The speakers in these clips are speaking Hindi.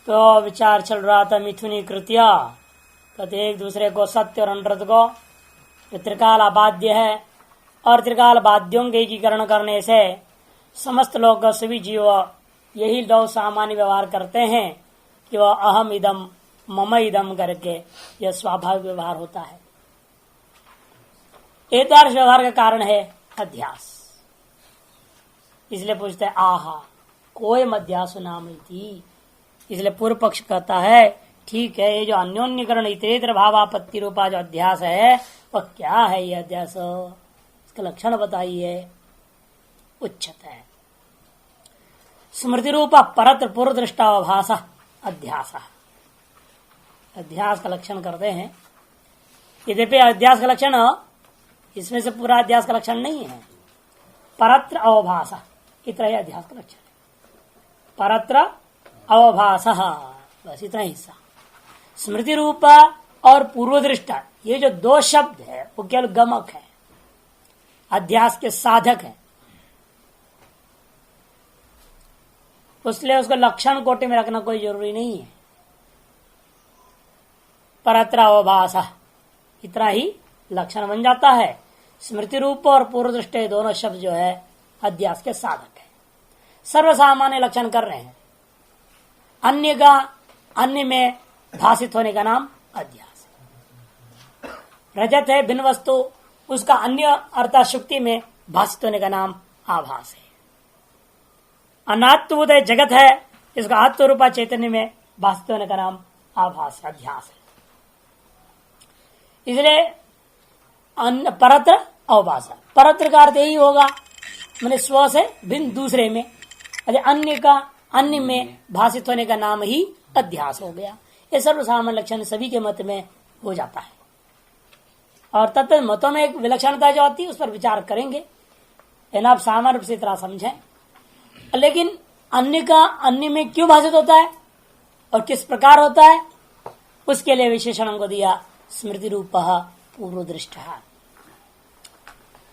तो विचार चल रहा था मिथुनी कृत्या, कहते एक दूसरे को सत्य और अनृत को त्रिकाल अबाध्य है और त्रिकाल बाध्यों के एकीकरण करने से समस्त लोग सभी जीव यही दो सामान्य व्यवहार करते हैं कि वह अहम इदम मम इदम करके यह स्वाभाविक व्यवहार होता है। एतादृश व्यवहार का कारण है अध्यास। इसलिए पूछते हैं आहा कोई अध्यास नाम थी। इसलिए पूर्व पक्ष कहता है ठीक है, ये जो अन्योन्यकरण इतरेतर भावापत्ति रूपा जो अध्यास है वह क्या है? ये अध्यास इसका लक्षण बताइए। उच्चत है स्मृति रूपा परत्र पूर्व दृष्टाभास अध्यास। अध्यास का लक्षण करते हैं। यद्यपि अध्यास का लक्षण इसमें से पूरा अध्यास का लक्षण नहीं है। परत्र अवभास इतना ही अध्यास का लक्षण है। परत्र अवभास बस इतना हिस्सा। स्मृति रूपा और पूर्व दृष्टा ये जो दो शब्द है वो केवल गमक है, अध्यास के साधक है। इसलिए उसको लक्षण कोटि में रखना कोई जरूरी नहीं है। परत्र अवभास इतना ही लक्षण बन जाता है। स्मृति रूप और पूर्व दृष्टि दोनों शब्द जो है अध्यास के साधक है। सर्वसामान्य लक्षण कर रहे हैं। अन्य का अन्य में भाषित होने का नाम अध्यास है। रजत है भिन्न वस्तु, उसका अन्य अर्थात शुक्ति में भाषित होने का नाम आभास है। अनात्मभूत जगत है, इसका आत्मरूपा चैतन्य में भाषित होने का नाम आभास है, अध्यास है। इसलिए परत्र अवभास, परत्र का अर्थ यही होगा मैंने स्व से भिन्न दूसरे में, अन्य का अन्य में भाषित होने का नाम ही अध्यास हो गया। ये सर्वसामान्य लक्षण सभी के मत में हो जाता है। और तत्त मतों में एक विलक्षणता जो आती है उस पर विचार करेंगे, लेकिन आप सामान्य रूप से इतना समझें। लेकिन अन्य का अन्य में क्यों भाषित होता है और किस प्रकार होता है, उसके लिए विशेषण को दिया स्मृति रूप पूर्व दृष्ट।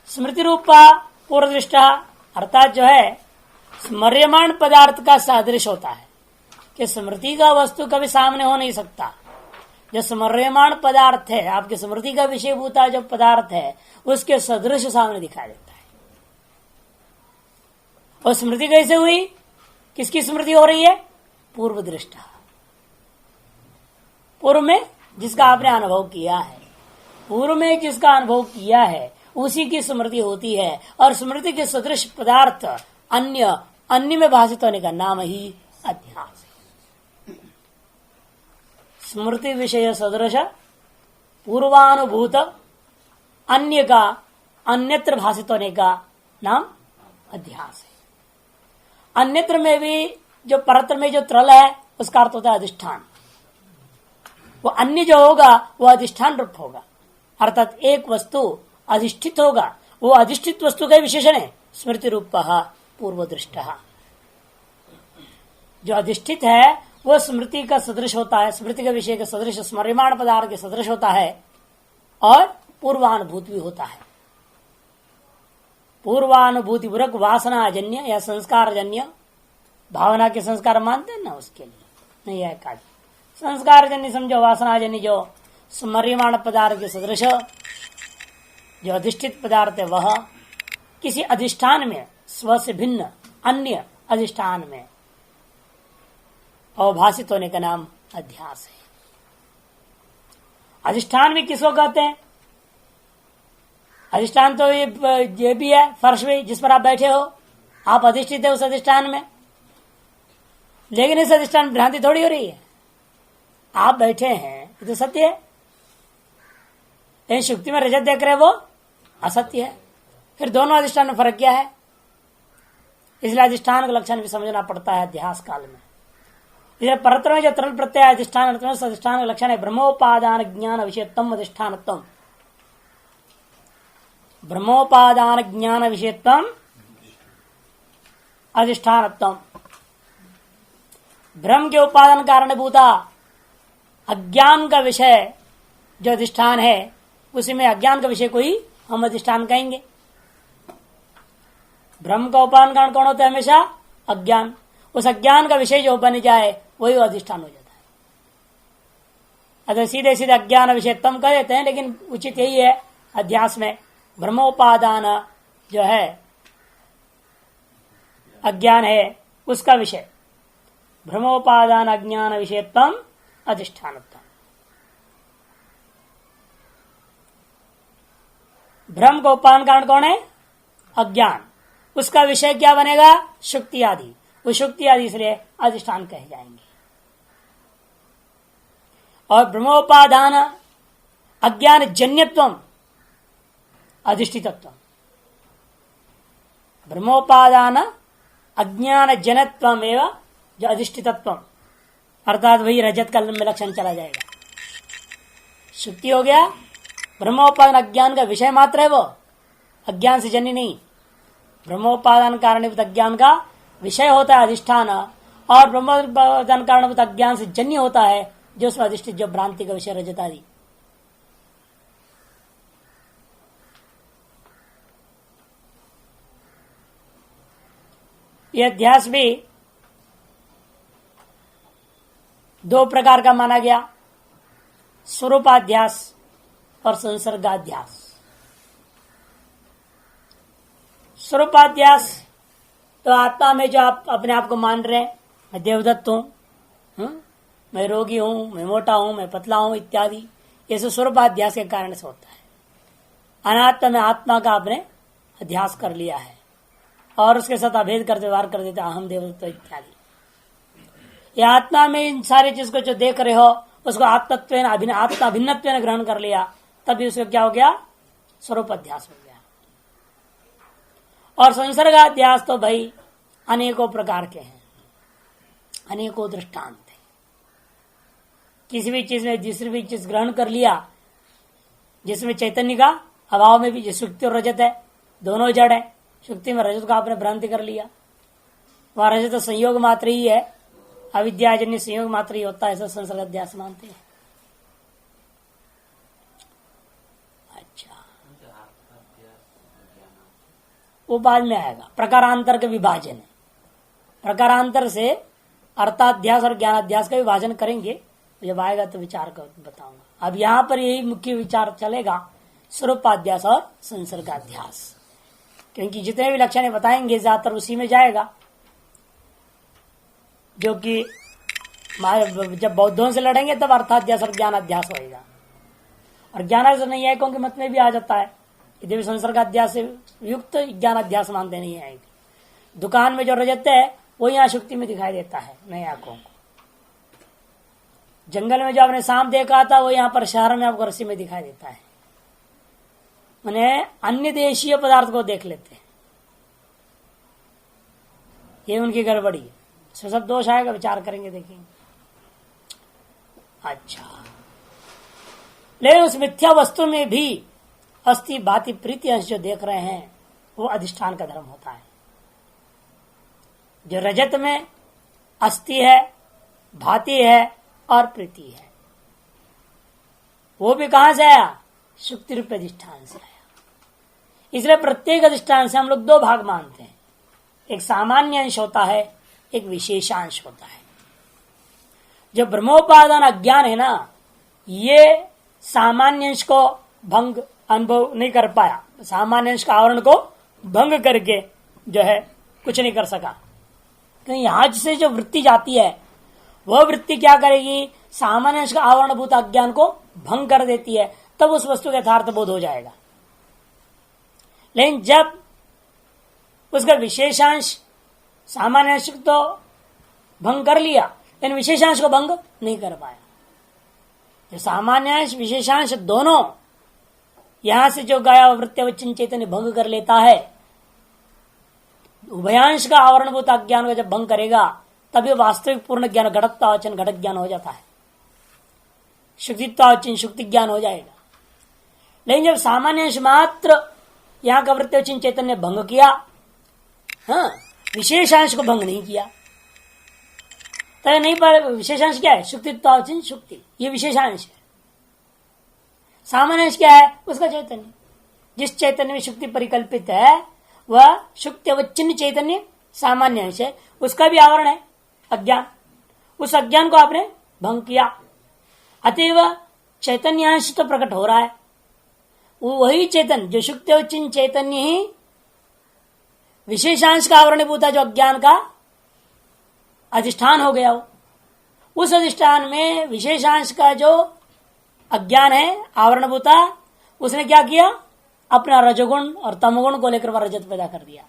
स्मृति रूप पूर्व दृष्ट अर्थात जो है स्मर्यमाण पदार्थ का सादृश होता है कि स्मृति का वस्तु कभी सामने हो नहीं सकता। जो स्मर्यमाण पदार्थ है, आपकी स्मृति का विषयभूता जो पदार्थ है, उसके सदृश सामने दिखाई देता है। और स्मृति कैसे हुई? किसकी स्मृति हो रही है? पूर्व दृष्टा, पूर्व में जिसका आपने अनुभव किया है, पूर्व में जिसका अनुभव किया है उसी की स्मृति होती है। और स्मृति के सदृश पदार्थ अन्य अन्य में भाषित होने का नाम ही अध्यास है। स्मृति विषय सदृश पूर्वानुभूत अन्य का अन्यत्र भाषित होने का नाम अध्यास है। अन्यत्र में भी जो परत्र में जो त्रल है उसका अर्थ होता है अधिष्ठान। वो अन्य जो होगा वो अधिष्ठान रूप होगा, अर्थात एक वस्तु अधिष्ठित होगा। वो अधिष्ठित वस्तु का विशेषण है स्मृति रूप पूर्व दृष्ट। जो अधिष्ठित है वो स्मृति का सदृश होता है, स्मृति के विषय के सदृश स्मर्यमाण पदार्थ के सदृश होता है और पूर्वानुभूत भी होता है। पूर्वानुभूति पूर्वक वासनाजन्य या संस्कारजन्य, भावना के संस्कार मानते हैं ना, उसके लिए नहीं है काज संस्कारजन्य समझो। वासनाजन्य जो स्मर्यमाण पदार्थ के सदृश जो अधिष्ठित पदार्थ है वह किसी अधिष्ठान में स्व से भिन्न अन्य अधिष्ठान में अवभाषित होने का नाम अध्यास है। अधिष्ठान भी किसको कहते हैं? अधिष्ठान तो ये भी है फर्श भी जिस पर आप बैठे हो, आप अधिष्ठित है उस अधिष्ठान में। लेकिन इस अधिष्ठान में भ्रांति थोड़ी हो रही है। आप बैठे हैं ये तो सत्य है, लेकिन शुक्ति में रजत देख रहे वो असत्य है। फिर दोनों अधिष्ठान में फर्क क्या है? इसलिए अधिष्ठान का लक्षण भी समझना पड़ता है अध्यास काल में। इसलिए परत्र में जो तरल प्रत्यय अधिष्ठान अधिष्ठान का लक्षण है ब्रह्मोपादान ज्ञान विषयत्वम अधिष्ठानत्वम। ब्रह्मोपादान ज्ञान विषयत्वम अधिष्ठानत्वम। ब्रह्म के उपादान कारणभूता अज्ञान का विषय जो अधिष्ठान है उसी में अज्ञान का विषय को ही हम अधिष्ठान कहेंगे। ब्रह्म का उपादान कारण कौन होता है? हमेशा अज्ञान। उस अज्ञान का विषय जो बन जाए वही अधिष्ठान हो जाता है। अगर सीधे सीधे अज्ञान विषय तम कह देते हैं, लेकिन उचित यही है अध्यास में ब्रह्मोपादान जो है अज्ञान है उसका विषय, ब्रह्मोपादान अज्ञान विषयत्म अधिष्ठानत्म। ब्रह्म का उपादान कारण कौन है? अज्ञान। उसका विषय क्या बनेगा? शुक्ति आदि। वो शुक्ति आदि इसलिए अधिष्ठान कहे जाएंगे। और ब्रह्मोपादान अज्ञान जन्यत्वम अधिष्ठितत्व। ब्रह्मोपादान अज्ञान जनत्वम एवं जो अधिष्ठितत्व, अर्थात वही रजत का में लक्षण चला जाएगा। शुक्ति हो गया, ब्रह्मोपादान अज्ञान का विषय मात्र है, वो अज्ञान से जन्य नहीं। ब्रह्मोपादान कारणीभूत अज्ञान का विषय होता है अधिष्ठान, और ब्रह्मोपादान कारणीभूत अज्ञान से जन्य होता है जो उसमें अधिष्ठित जो भ्रांति का विषय रजत आदि। यह अध्यास भी दो प्रकार का माना गया, स्वरूपाध्यास और संसर्गाध्यास। स्वरूपाध्यास तो आत्मा में जो आप अपने आप को मान रहे हैं, मैं देवदत्त हूं, मैं रोगी हूं, मैं मोटा हूं, मैं पतला हूं इत्यादि, ये सब स्वरूपाध्यास के कारण से होता है। अनात्मा में आत्मा का आपने अध्यास कर लिया है और उसके साथ अभेद करते व्यवहार कर देते अहम देवदत्त इत्यादि। ये आत्मा में इन सारी चीज को जो देख रहे हो उसको आत्मत्व आत्मा भिन्नत्व ग्रहण कर लिया, तभी उसको क्या हो गया? स्वरूप अध्यास हो गया। और संसर्गाध्यास तो भाई अनेकों प्रकार के हैं, अनेकों दृष्टांत है। किसी भी चीज में दूसरी भी चीज ग्रहण कर लिया जिसमें चैतन्य का अभाव में भी, शुक्ति और रजत है, दोनों जड़ है। शुक्ति में रजत का आपने भ्रांति कर लिया, वहां रजत तो संयोग मात्र ही है, अविद्याजन्य संयोग मात्र ही होता है, ऐसा संसर्ग अध्यास मानते हैं। अच्छा, वो बाद में आएगा। प्रकारांतर का विभाजन है, प्रकारांतर से अर्थाध्यास और ज्ञानाध्यास का विभाजन करेंगे, जब आएगा तो विचार कर बताऊंगा। अब यहाँ पर यही मुख्य विचार चलेगा, स्वरूपाध्यास और संसर्गाध्यास, क्योंकि जितने भी लक्षण बताएंगे ज्यादातर उसी में जाएगा। जो कि जब बौद्धों से लड़ेंगे तब अर्थाध्यास और ज्ञानाध्यास होगा, और ज्ञानाध्यास नहीं है क्योंकि मत में भी आ जाता है, यदि भी संसर्गाध्यास से युक्त ज्ञानाध्यास मानते नहीं आएगी। दुकान में जो रजत है वो यहाँ शुक्ति में दिखाई देता है नई आंखों को, जंगल में जो आपने सांप देखा था वो यहाँ पर शहर में आपको रस्सी में दिखाई देता है। उन्हें अन्य देशीय पदार्थ को देख लेते हैं, ये उनकी गड़बड़ी है। सब दोष आएगा, विचार करेंगे, देखेंगे। अच्छा, लेकिन उस मिथ्या वस्तु में भी अस्थि भाति प्रीति अंश जो देख रहे हैं वो अधिष्ठान का धर्म होता है। जो रजत में अस्थि है, भाति है और प्रीति है, वो भी कहां से आया? शुक्ति रूप अधिष्ठान से आया। इसलिए प्रत्येक अधिष्ठान से हम लोग दो भाग मानते हैं, एक सामान्य अंश होता है, एक विशेषांश होता है। जो ब्रह्मोपादान अज्ञान है ना, ये सामान्य अंश को भंग अनुभव नहीं कर पाया, सामान्य अंश का आवरण को भंग करके जो है कुछ नहीं कर सका। क्योंकि यहां से जो वृत्ति जाती है वह वृत्ति क्या करेगी? सामान्य अंश का आवरणभूत अज्ञान को भंग कर देती है, तब उस वस्तु का यथार्थ बोध हो जाएगा। लेकिन जब उसका विशेषांश सामान्य अंश तो भंग कर लिया, लेकिन विशेषांश को भंग नहीं कर पाया। जो सामान्य अंश विशेषांश दोनों यहां से जो गया वृत्तिवचन चैतन्य भंग कर लेता है, उभयांश का आवरणभूत अज्ञान को जब भंग करेगा तभी वास्तविक पूर्ण ज्ञान घटत्वावचन घटक ज्ञान हो जाता है, शुक्तित्वावचन शुक्ति ज्ञान हो जाएगा। लेकिन जब सामान्य अंश मात्र यहां का वृत्तिवचन चैतन्य भंग किया, हाँ, विशेषांश को भंग नहीं किया, तो नहीं पर विशेषांश क्या है? शुक्तित्वावचन शुक्ति, ये विशेषांश है। सामान्य अंश क्या है? उसका चैतन्य। जिस चैतन्य में शुक्ति परिकल्पित है वह शुक्तिवच्चिन्न चैतन्य सामान्य अंश है, उसका भी आवरण है अज्ञान। उस अज्ञान को आपने भंग किया, अतएव चैतन्यांश तो प्रकट हो रहा है। वही चेतन जो शुक्तिवचिन चैतन्य ही विशेषांश का आवरणीभूत जो अज्ञान का अधिष्ठान हो गया हो, उस अधिष्ठान में विशेषांश का जो अज्ञान है आवरणभूता, उसने क्या किया, अपना रजोगुण और तमोगुण को लेकर वह रजत पैदा कर दिया।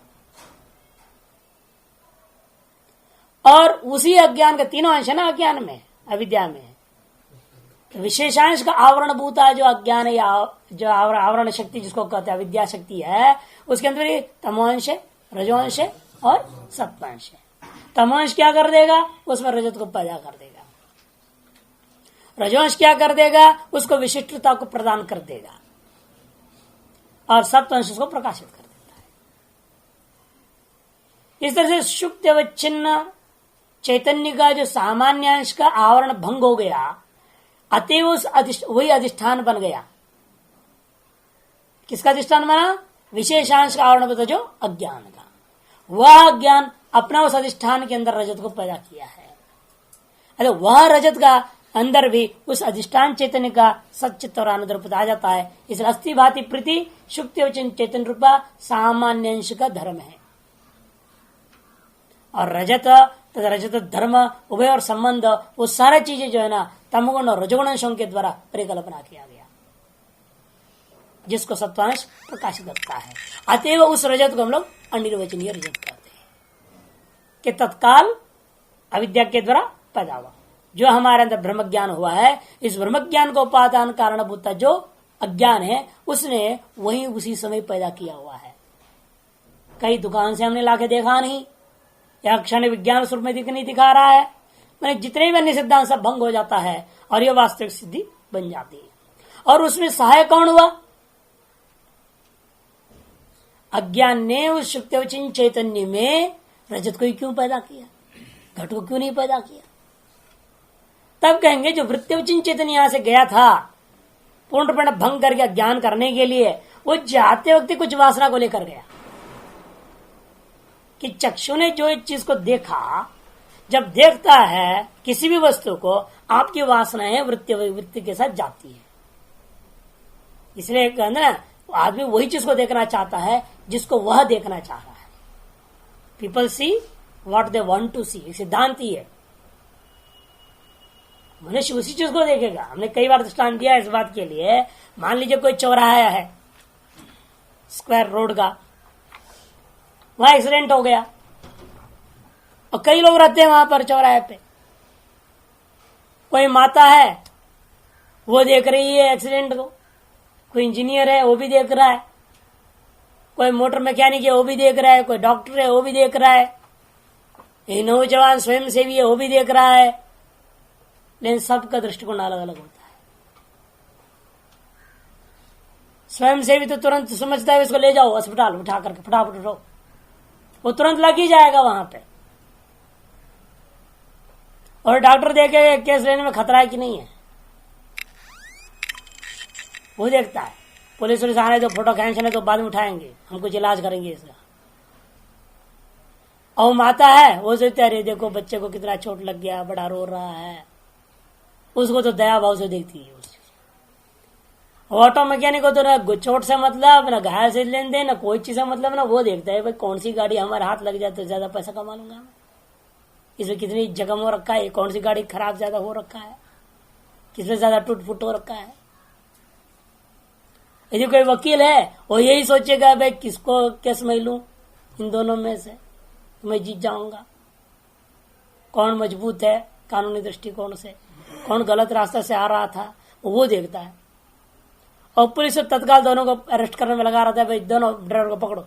और उसी अज्ञान का तीनों अंश है ना अज्ञान में, अविद्या में, तो विशेषांश का आवरणभूता जो अज्ञान है, जो आवरण शक्ति जिसको कहते हैं विद्या शक्ति है, उसके अंदर तमोंश है, रजोंश है और सत्वांश है। तमोंश क्या कर देगा, उसमें रजत को पैदा कर देगा। रजोंश क्या कर देगा, उसको विशिष्टता को प्रदान कर देगा और सत्वांश उसको प्रकाशित कर देता है। इस तरह से शुक्ति अवच्छिन्न चैतन्य का जो सामान्य अंश का आवरण भंग हो गया, अतएव उस वही अधिष्ठान बन गया। किसका अधिष्ठान बना, विशेषांश का आवरण बता जो अज्ञान का। वह अज्ञान अपना उस अधिष्ठान के अंदर रजत को पैदा किया है। अरे वह रजत का अंदर भी उस अधिष्ठान चैतन्य का सच्चित और आनंद रूप आ जाता है। इस अस्थि भाति प्रीति शुक्ति चैतन्य रूपा सामान्य अंश का धर्म है। और रजत तथा रजत धर्म उभय और संबंध, वो सारी चीजें जो है ना तमगुण और रजोगुण अंशों के द्वारा परिकल्पना किया गया, जिसको सत्वांश प्रकाशित करता है। अतएव उस रजत को हम लोग अनिर्वचनीय रजत कहते हैं कि तत्काल अविद्या के द्वारा पैदा हुआ। जो हमारे अंदर ब्रह्म ज्ञान हुआ है, इस ब्रह्म ज्ञान को उपादान कारणभूत जो अज्ञान है, उसने वही उसी समय पैदा किया हुआ है। कई दुकान से हमने लाके देखा नहीं, या क्षण विज्ञान स्वरूप में नहीं दिखा रहा है। मैंने जितने भी अन्य सिद्धांत सब भंग हो जाता है और यह वास्तविक सिद्धि बन जाती है। और उसमें सहायक कौन हुआ, अज्ञान ने उस शुक्तिवचिन चैतन्य में रजत को ही क्यों पैदा किया, घट को क्यों नहीं पैदा किया। तब कहेंगे जो वृत्तिवचिन चैतन्य यहां से गया था पूर्णपण भंग करके ज्ञान करने के लिए, वो जाते वक्त कुछ वासना को लेकर गया कि चक्षु ने जो एक चीज को देखा, जब देखता है किसी भी वस्तु को, आपकी वासनाएं वृत्ति के साथ जाती है। इसलिए कहना ना, आदमी वही चीज को देखना चाहता है जिसको वह देखना चाह रहा है। People see what they want to see, सिद्धांत ही है। मनुष्य उसी चीज को देखेगा। हमने कई बार दृष्टांत दिया इस बात के लिए। मान लीजिए कोई चौराहा है स्क्वायर रोड का, वहां एक्सीडेंट हो गया और कई लोग रहते हैं वहां पर चौराहे पे। कोई माता है वो देख रही है एक्सीडेंट को, कोई इंजीनियर है वो भी देख रहा है, कोई मोटर मैकेनिक है वो भी देख रहा है, कोई डॉक्टर है वो भी देख रहा है, एक नौजवान स्वयं सेवी है वो भी देख रहा है। लेकिन सबका दृष्टिकोण अलग अलग होता है। स्वयं सेवी तो तुरंत समझता है इसको ले जाओ अस्पताल, उठा करके फटाफट उठो, वो तुरंत लग ही जाएगा वहां पे। और डॉक्टर देखे केस लेने में खतरा है कि नहीं है, वो देखता है। पुलिस वुलिस आने तो फोटो खींचने तो बाद में उठाएंगे, हम कुछ इलाज करेंगे इसका। और माता है वो सोचते अरे देखो बच्चे को कितना चोट लग गया, बड़ा रो रहा है, उसको तो दया भाव से देखती है। ऑटो मैकेनिक को तो ना चोट से मतलब, ना घायल से लेन देन, ना कोई चीज से मतलब, ना वो देखता है भाई कौन सी गाड़ी हमारे हाथ लग जाए तो ज्यादा पैसा कमा लूंगा मैं, इसमें कितनी जख्म हो रखा है, कौन सी गाड़ी खराब ज्यादा हो रखा है, किसमें ज्यादा टूट फुट हो रखा है। यदि कोई वकील है वो यही सोचेगा भाई किसको केस में लूं, इन दोनों में से मैं जीत जाऊंगा, कौन मजबूत है कानूनी दृष्टिकोण से, कौन गलत रास्ते से आ रहा था, वो देखता है। और पुलिस तत्काल दोनों को अरेस्ट करने में लगा रहता है, भाई दोनों ड्राइवर को पकड़ो,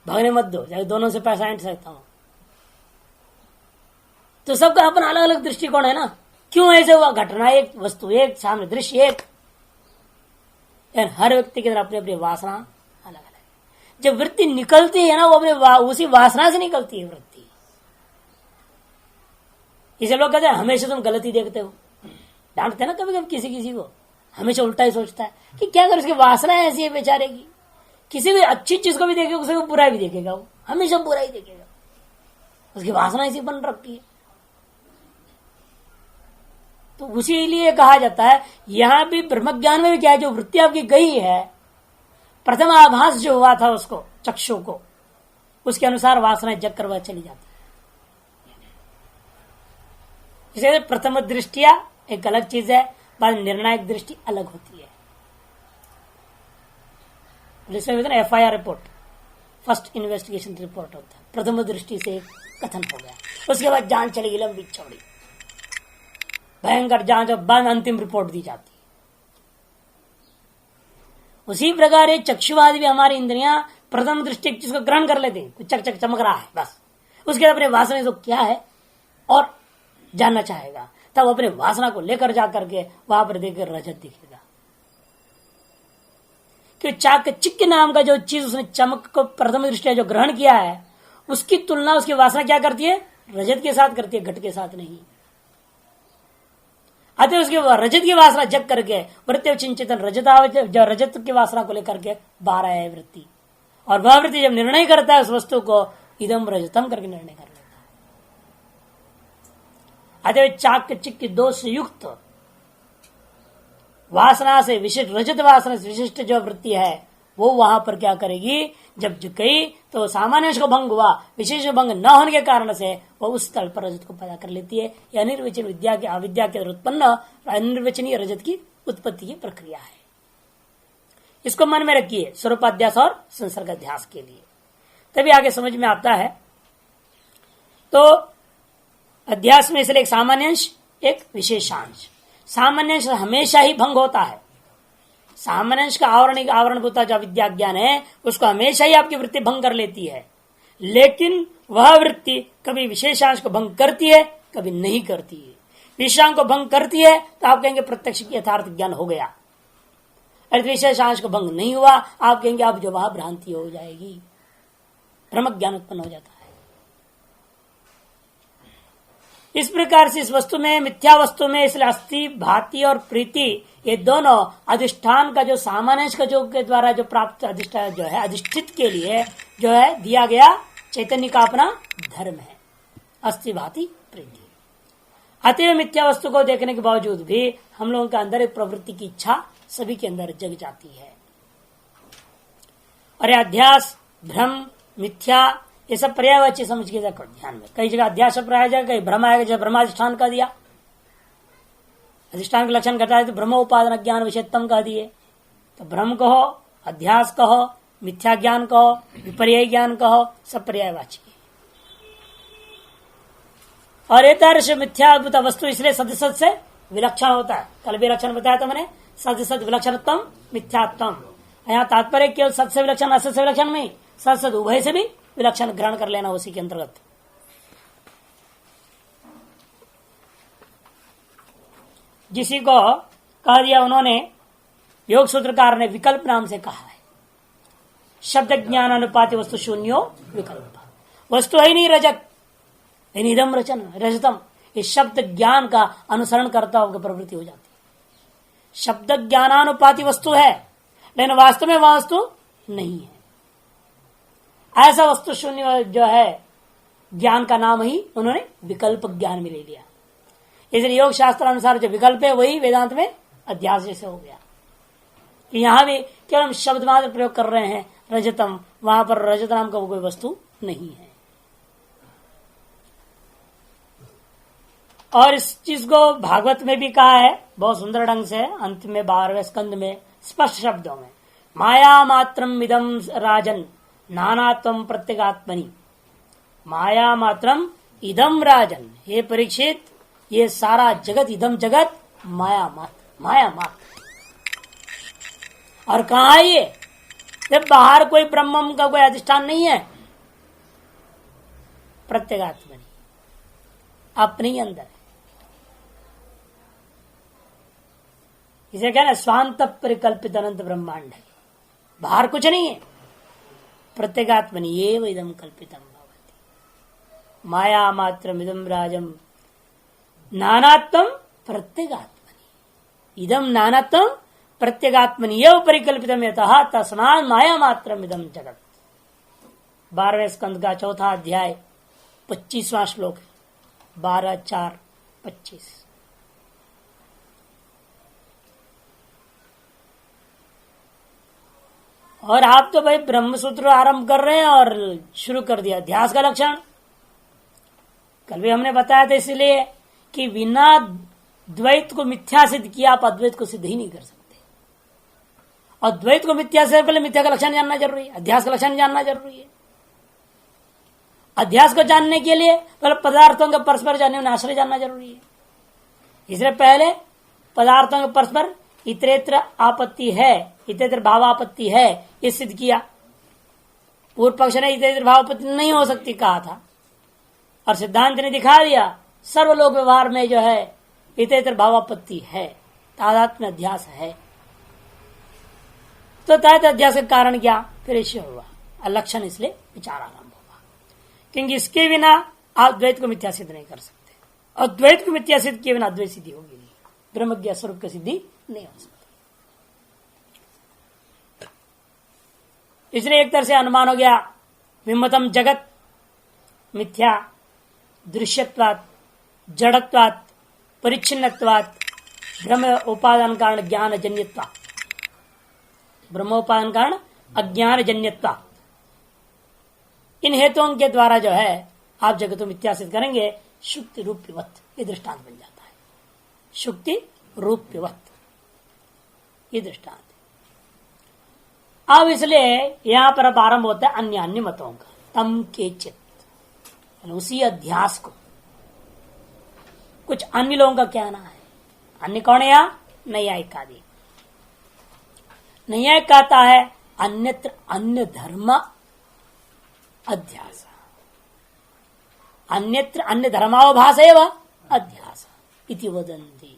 भागने मत दो, चाहे दोनों से पैसा ऐंठ सकता हूं। तो सबका अपना अलग अलग दृष्टिकोण है ना, क्यों ऐसे हुआ, घटना एक, वस्तु एक, सामने दृश्य एक, हर व्यक्ति के अंदर अपनी अपनी वासना अलग अलग है। जब वृत्ति निकलती है ना, वो अपने उसी वासना से निकलती है वृत्ति। इसे लोग कहते हैं हमेशा तुम गलती देखते हो, डांटते हैं ना कभी कभी किसी किसी को, हमेशा उल्टा ही सोचता है कि क्या अगर उसकी वासना ऐसी है बेचारे की किसी भी अच्छी चीज को भी देखेगा उसे वो बुरा भी देखेगा, वो हमेशा बुरा ही देखेगा, उसकी वासना ऐसी बन रखी है। तो उसी लिए कहा जाता है यहां भी ब्रह्म ज्ञान में भी क्या है, जो वृत्ति आपकी गई है, प्रथम आभास जो हुआ था उसको चक्षु को, उसके अनुसार वासनाएं जग कर वह चली जाती है। इसे प्रथम दृष्टिया एक अलग चीज है, बाद निर्णायक दृष्टि अलग होती है। जिसमें FIR report, first investigation report होता है, प्रथम दृष्टि से कथन हो गया, उसके बाद जांच चलेगी लंबी चौड़ी, भयंकर जांच और बाद अंतिम रिपोर्ट दी जाती है। उसी प्रकार ये चक्षुवादी भी हमारी इंद्रियां प्रथम दृष्टि चीज को ग्रहण कर लेते हैं, कुछ चक चक चमक रहा है बस, उसके बाद अपने वासना तो क्या है और जानना चाहेगा, तब अपने वासना को लेकर जाकर के वहां पर देखकर रजत दिखेगा। कि चाक चिक्क नाम का जो चीज उसने चमक को प्रथम दृष्टि जो ग्रहण किया है, उसकी तुलना उसकी वासना क्या करती है, रजत के साथ करती है, घट के साथ नहीं। अतः उसके रजत की वासना जग करके वृत्ति चिंतन रजत की वासना को लेकर के बाहर आया है वृत्ति, और वह वृत्ति जब निर्णय करता है उस वस्तु को इदम रजतम करके निर्णय कर लेता है। अतः चाक चिक्क दोष युक्त वासना से विशिष्ट, रजत वासना से विशिष्ट जो वृत्ति है वो वहां पर क्या करेगी, जब गई तो सामान्य को भंग हुआ, विशेष भंग न होने के कारण से वो उस स्थल पर रजत को पैदा कर लेती है। यह अनिर्वचनीय विद्या के अविद्या के उत्पन्न अनिर्वचनीय रजत की उत्पत्ति की प्रक्रिया है। इसको मन में रखिए स्वरूपाध्यास और संसर्ग अध्यास के लिए, तभी आगे समझ में आता है। तो अध्यास में इसलिए एक सामान्यांश एक विशेषांश। सामान्यांश हमेशा ही भंग होता है, सामान्यांश का आवरणभूता जो विद्या ज्ञान है उसको हमेशा ही आपकी वृत्ति भंग कर लेती है, लेकिन वह वृत्ति कभी विशेषांश को भंग करती है, कभी नहीं करती है। विशेषांश को भंग करती है तो आप कहेंगे प्रत्यक्ष की यथार्थ ज्ञान हो गया, अरे विशेषांश को भंग नहीं हुआ आप कहेंगे अब जो वह भ्रांति हो जाएगी, भ्रम ज्ञान उत्पन्न हो जाता है। इस प्रकार से इस वस्तु में, मिथ्या वस्तु में, इसलिए अस्थि भाति और प्रीति ये दोनों अधिष्ठान का जो सामान्य का जो के द्वारा जो प्राप्त अधिष्ठान जो है अधिष्ठित के लिए जो है दिया गया चैतन्य का अपना धर्म है, अस्थि भाति प्रीति। अतएव मिथ्या वस्तु को देखने के बावजूद भी हम लोगों के अंदर एक प्रवृत्ति की इच्छा सभी के अंदर जग जाती है। और अध्यास, भ्रम, मिथ्या ये सब पर्यायवाची समझ के रखो ध्यान में। कई जगह अध्यास शब्द आया जाएगा, कहीं भ्रम आएगा, जब भ्रमाधिष्ठान का दिया, अधिष्ठान का लक्षण करता है तो ब्रह्मोपादन ज्ञान विषयत्म कह दिए। तो भ्रम कहो, अध्यास कहो, मिथ्या ज्ञान कहो, विपर्य ज्ञान कहो, सब पर्यायवाची। और एतादृश मिथ्याभूत वस्तु इसलिए सदसद से विलक्षण होता है। कल भी लक्षण बताया था मैंने, सदसद विलक्षणत्म मिथ्यात्म। यहाँ तात्पर्य केवल सद से विलक्षण असत से विलक्षण में, सदसद उभय से भी विलक्षण ग्रहण कर लेना उसी के अंतर्गत। जिसी को कह दिया उन्होंने, योग सूत्रकार ने विकल्प नाम से कहा है, शब्द ज्ञान अनुपाति वस्तु शून्यो विकल्प। वस्तु है ही नहीं रजत, निधम रचन रजतम, इस शब्द ज्ञान का अनुसरण करता होकर प्रवृत्ति हो जाती है। शब्द ज्ञानानुपाति वस्तु है लेकिन वास्तव में वह वस्तु नहीं है। ऐसा वस्तु शून्य जो है ज्ञान का नाम ही उन्होंने विकल्प ज्ञान में ले लिया। इसलिए योग शास्त्र अनुसार जो विकल्प है वही वेदांत में अध्यास जैसे हो गया। यहां भी केवल हम शब्द मात्र प्रयोग कर रहे हैं रजतम, वहां पर रजत नाम का कोई वस्तु नहीं है। और इस चीज को भागवत में भी कहा है बहुत सुंदर ढंग से, अंत में 12वें स्कंद में स्पष्ट शब्दों में, माया मात्रम इदम राजन नानात्वम प्रत्यगात्मनि। माया मात्रम इदम राजन, हे परीक्षित ये सारा जगत, इदम जगत माया मात्र, माया मात्र। और कहा है ये, जब बाहर कोई ब्रह्मम का कोई अधिष्ठान नहीं है, प्रत्यगात्मनि अपने ही अंदर है। इसे कहना स्वांत परिकल्पित अनंत ब्रह्मांड है, बाहर कुछ नहीं है। प्रत्यगात्मनि एव इदम कल्पितम भवति माया मात्रम इदम राजम नानात्वम प्रत्यगात्मनि। इदम नानात्वम प्रत्यगात्मनि एव परिकल्पितम यतः तस्मात् माया मात्रम इदम जगत। 12वें स्कंद का 4था अध्याय 25वां श्लोक 12:4-25। और आप तो भाई ब्रह्मसूत्र आरंभ कर रहे हैं और शुरू कर दिया अध्यास का लक्षण। कल भी हमने बताया था इसलिए कि बिना द्वैत को मिथ्या सिद्ध किया आप अद्वैत को सिद्ध ही नहीं कर सकते। और द्वैत को मिथ्या से पहले मिथ्या का लक्षण जानना जरूरी है, अध्यास का लक्षण जानना जरूरी है। अध्यास को जानने के लिए पहले पदार्थों का परस्पर जानने में आश्रय जानना जरूरी है। इसलिए पहले पदार्थों के परस्पर इतरेत्र आपत्ति है, इतरेत्र भाव आपत्ति है, ये सिद्ध किया। पूर्व पक्ष ने इतरेत्र भाव आपत्ति नहीं हो सकती कहा था और सिद्धांत ने दिखा दिया सर्वलोक व्यवहार में जो है इतरेत्र भावापत्ति है, तादात्म्य अध्यास है। तो तैत अध्यास के कारण क्या फिर ईश्वर हुआ, लक्षण इसलिए विचार आरंभ होगा, क्योंकि इसके बिना आप द्वैत को मिथ्या सिद्ध नहीं कर सकते और द्वैत को मिथ्या सिद्ध के बिना अद्वैत सिद्धि होगी नहीं, ब्रह्मज्ञ स्वरूप की सिद्धि नहीं हो सकती। इसलिए एक तरह से अनुमान हो गया विमतम जगत मिथ्या दृश्यत्वात् जड़त्वात् परिच्छिन्नत्वात् ब्रह्म उपादान कारण ज्ञान जन्यत्वात्, ब्रह्मोपादान कारण अज्ञान जन्यत्वात्। इन हेतुओं के द्वारा जो है आप जगत को मिथ्या सिद्ध करेंगे शुक्ति रूप्यवत, ये दृष्टांत बन जाता है। शुक्ति रूप्यवत ये दृष्टांत। अब इसलिए यहां पर अब आरंभ होता है अन्य अन्य मतों का। तम के चित उसी अध्यास को कुछ अन्य लोगों का कहना है। अन्य कौन है यहां? नैयायिक आदि। नैयायिक कहता है अन्यत्र अन्य धर्म अध्यास, अन्यत्र अन्य धर्मावभास एव अध्यास इति वदन्ति।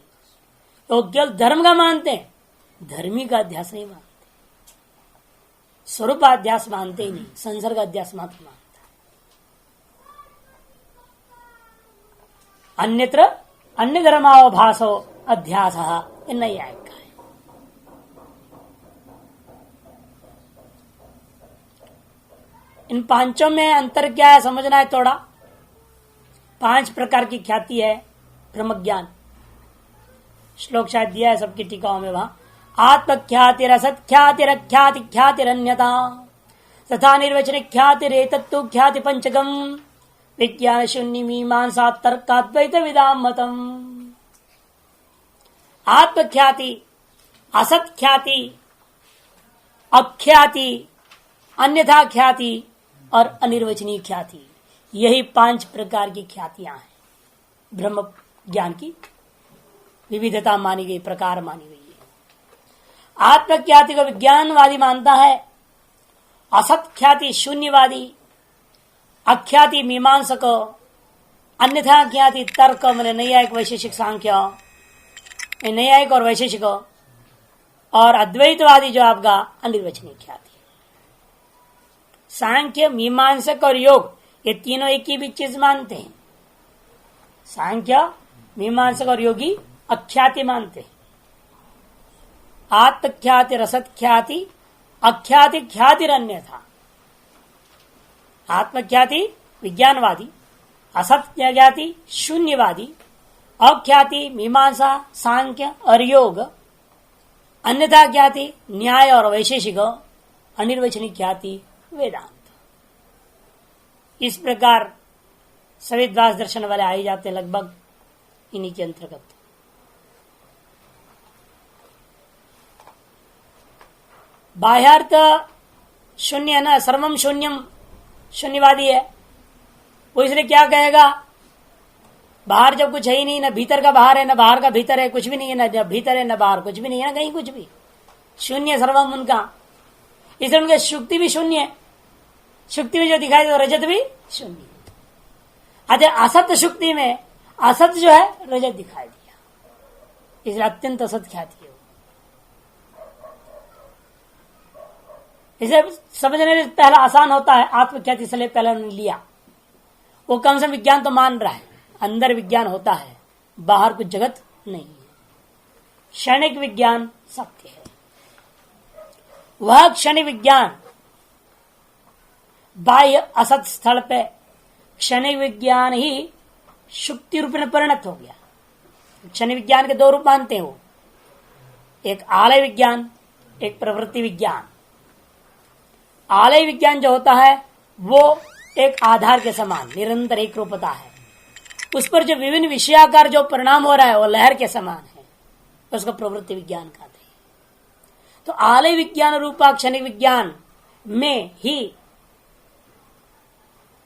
तो केवल धर्म का मानते हैं, धर्मी का अध्यास नहीं मानते, स्वरूप अध्यास मानते ही नहीं, संसर्ग अध्यास मात्र मानते। अन्यत्र अन्य धर्मावभासो अध्यास नैयायिक का है। इन पांचों में अंतर क्या है समझना है थोड़ा। 5 प्रकार की ख्याति है ब्रह्मज्ञान। श्लोक शायद दिया है सबकी टीकाओं में, वहां आत्मख्यातिर असत्ख्यातिर ख्याति ख्यातिरन्यता तथा निर्वचन ख्यातिरेतत्तु ख्याति पंचकम विज्ञान शून्य मीमांसा तर्काद्वैत विदाम मतम। आत्मख्याति, असत्ख्याति, अख्याति, अन्यथा ख्याति और अनिर्वचनीय ख्याति, यही 5 प्रकार की ख्यातियां हैं। ब्रह्म ज्ञान की विविधता मानी गई, प्रकार मानी गई है। आत्मख्याति को विज्ञानवादी मानता है, असत्ख्याति शून्यवादी, अख्याति मीमांसक, अन्यथा ख्याति तर्क मैंने नैयायिक वैशेषिक सांख्य, नैयायिक और वैशेषिक, और अद्वैतवादी जो आपका अनिर्वचनीय ख्याति। सांख्य मीमांसक और योग ये तीनों एक ही भी चीज मानते हैं। सांख्य मीमांसक और योगी अख्याति मानते हैं। आत्मख्याति रसख्याति अख्याति ख्यातिरन्यथा। आत्मख्याति विज्ञानवादी, असत्ख्याति शून्यवादी, अख्याति मीमांसा सांख्य और योग, अन्यथा ख्याति न्याय और वैशेषिक, अनिर्वचनिक ख्याति वेदांत। इस प्रकार सभी द्वास दर्शन वाले आए जाते लगभग इन्हीं के अंतर्गत। बाह्यार्थ शून्य है ना, सर्वम शून्यम शून्यवादी है वो, इसलिए क्या कहेगा बाहर जब कुछ है ही नहीं, ना भीतर का बाहर है ना बाहर का भीतर है, कुछ भी नहीं है, ना जब भीतर है ना बाहर कुछ भी नहीं है, ना कहीं कुछ भी, शून्य सर्वम उनका। इसलिए उनके शुक्ति भी शून्य है, शुक्ति में जो दिखाई दे रजत भी शून्य। अच्छा असत्य शुक्ति में असत जो है रजत दिखाई दिया, इसलिए अत्यंत असत ख्याति है। इसे समझने में पहला आसान होता है, आत्मख्याति इसलिए पहले उन्होंने लिया। वो कम से विज्ञान तो मान रहा है, अंदर विज्ञान होता है, बाहर कुछ जगत नहीं है, क्षणिक विज्ञान सत्य है। वह क्षण विज्ञान बाह्य असत स्थल पे क्षण विज्ञान ही शुक्ति रूप में परिणत हो गया। क्षण विज्ञान के दो रूप मानते हो, एक आलय विज्ञान, एक प्रवृत्ति विज्ञान। आलय विज्ञान जो होता है वो एक आधार के समान निरंतर एक रूपता है, उस पर जो विभिन्न विषयाकार जो परिणाम हो रहा है वो लहर के समान है, उसको प्रवृत्ति विज्ञान कहते हैं। तो आलय विज्ञान रूपा क्षणिक विज्ञान में ही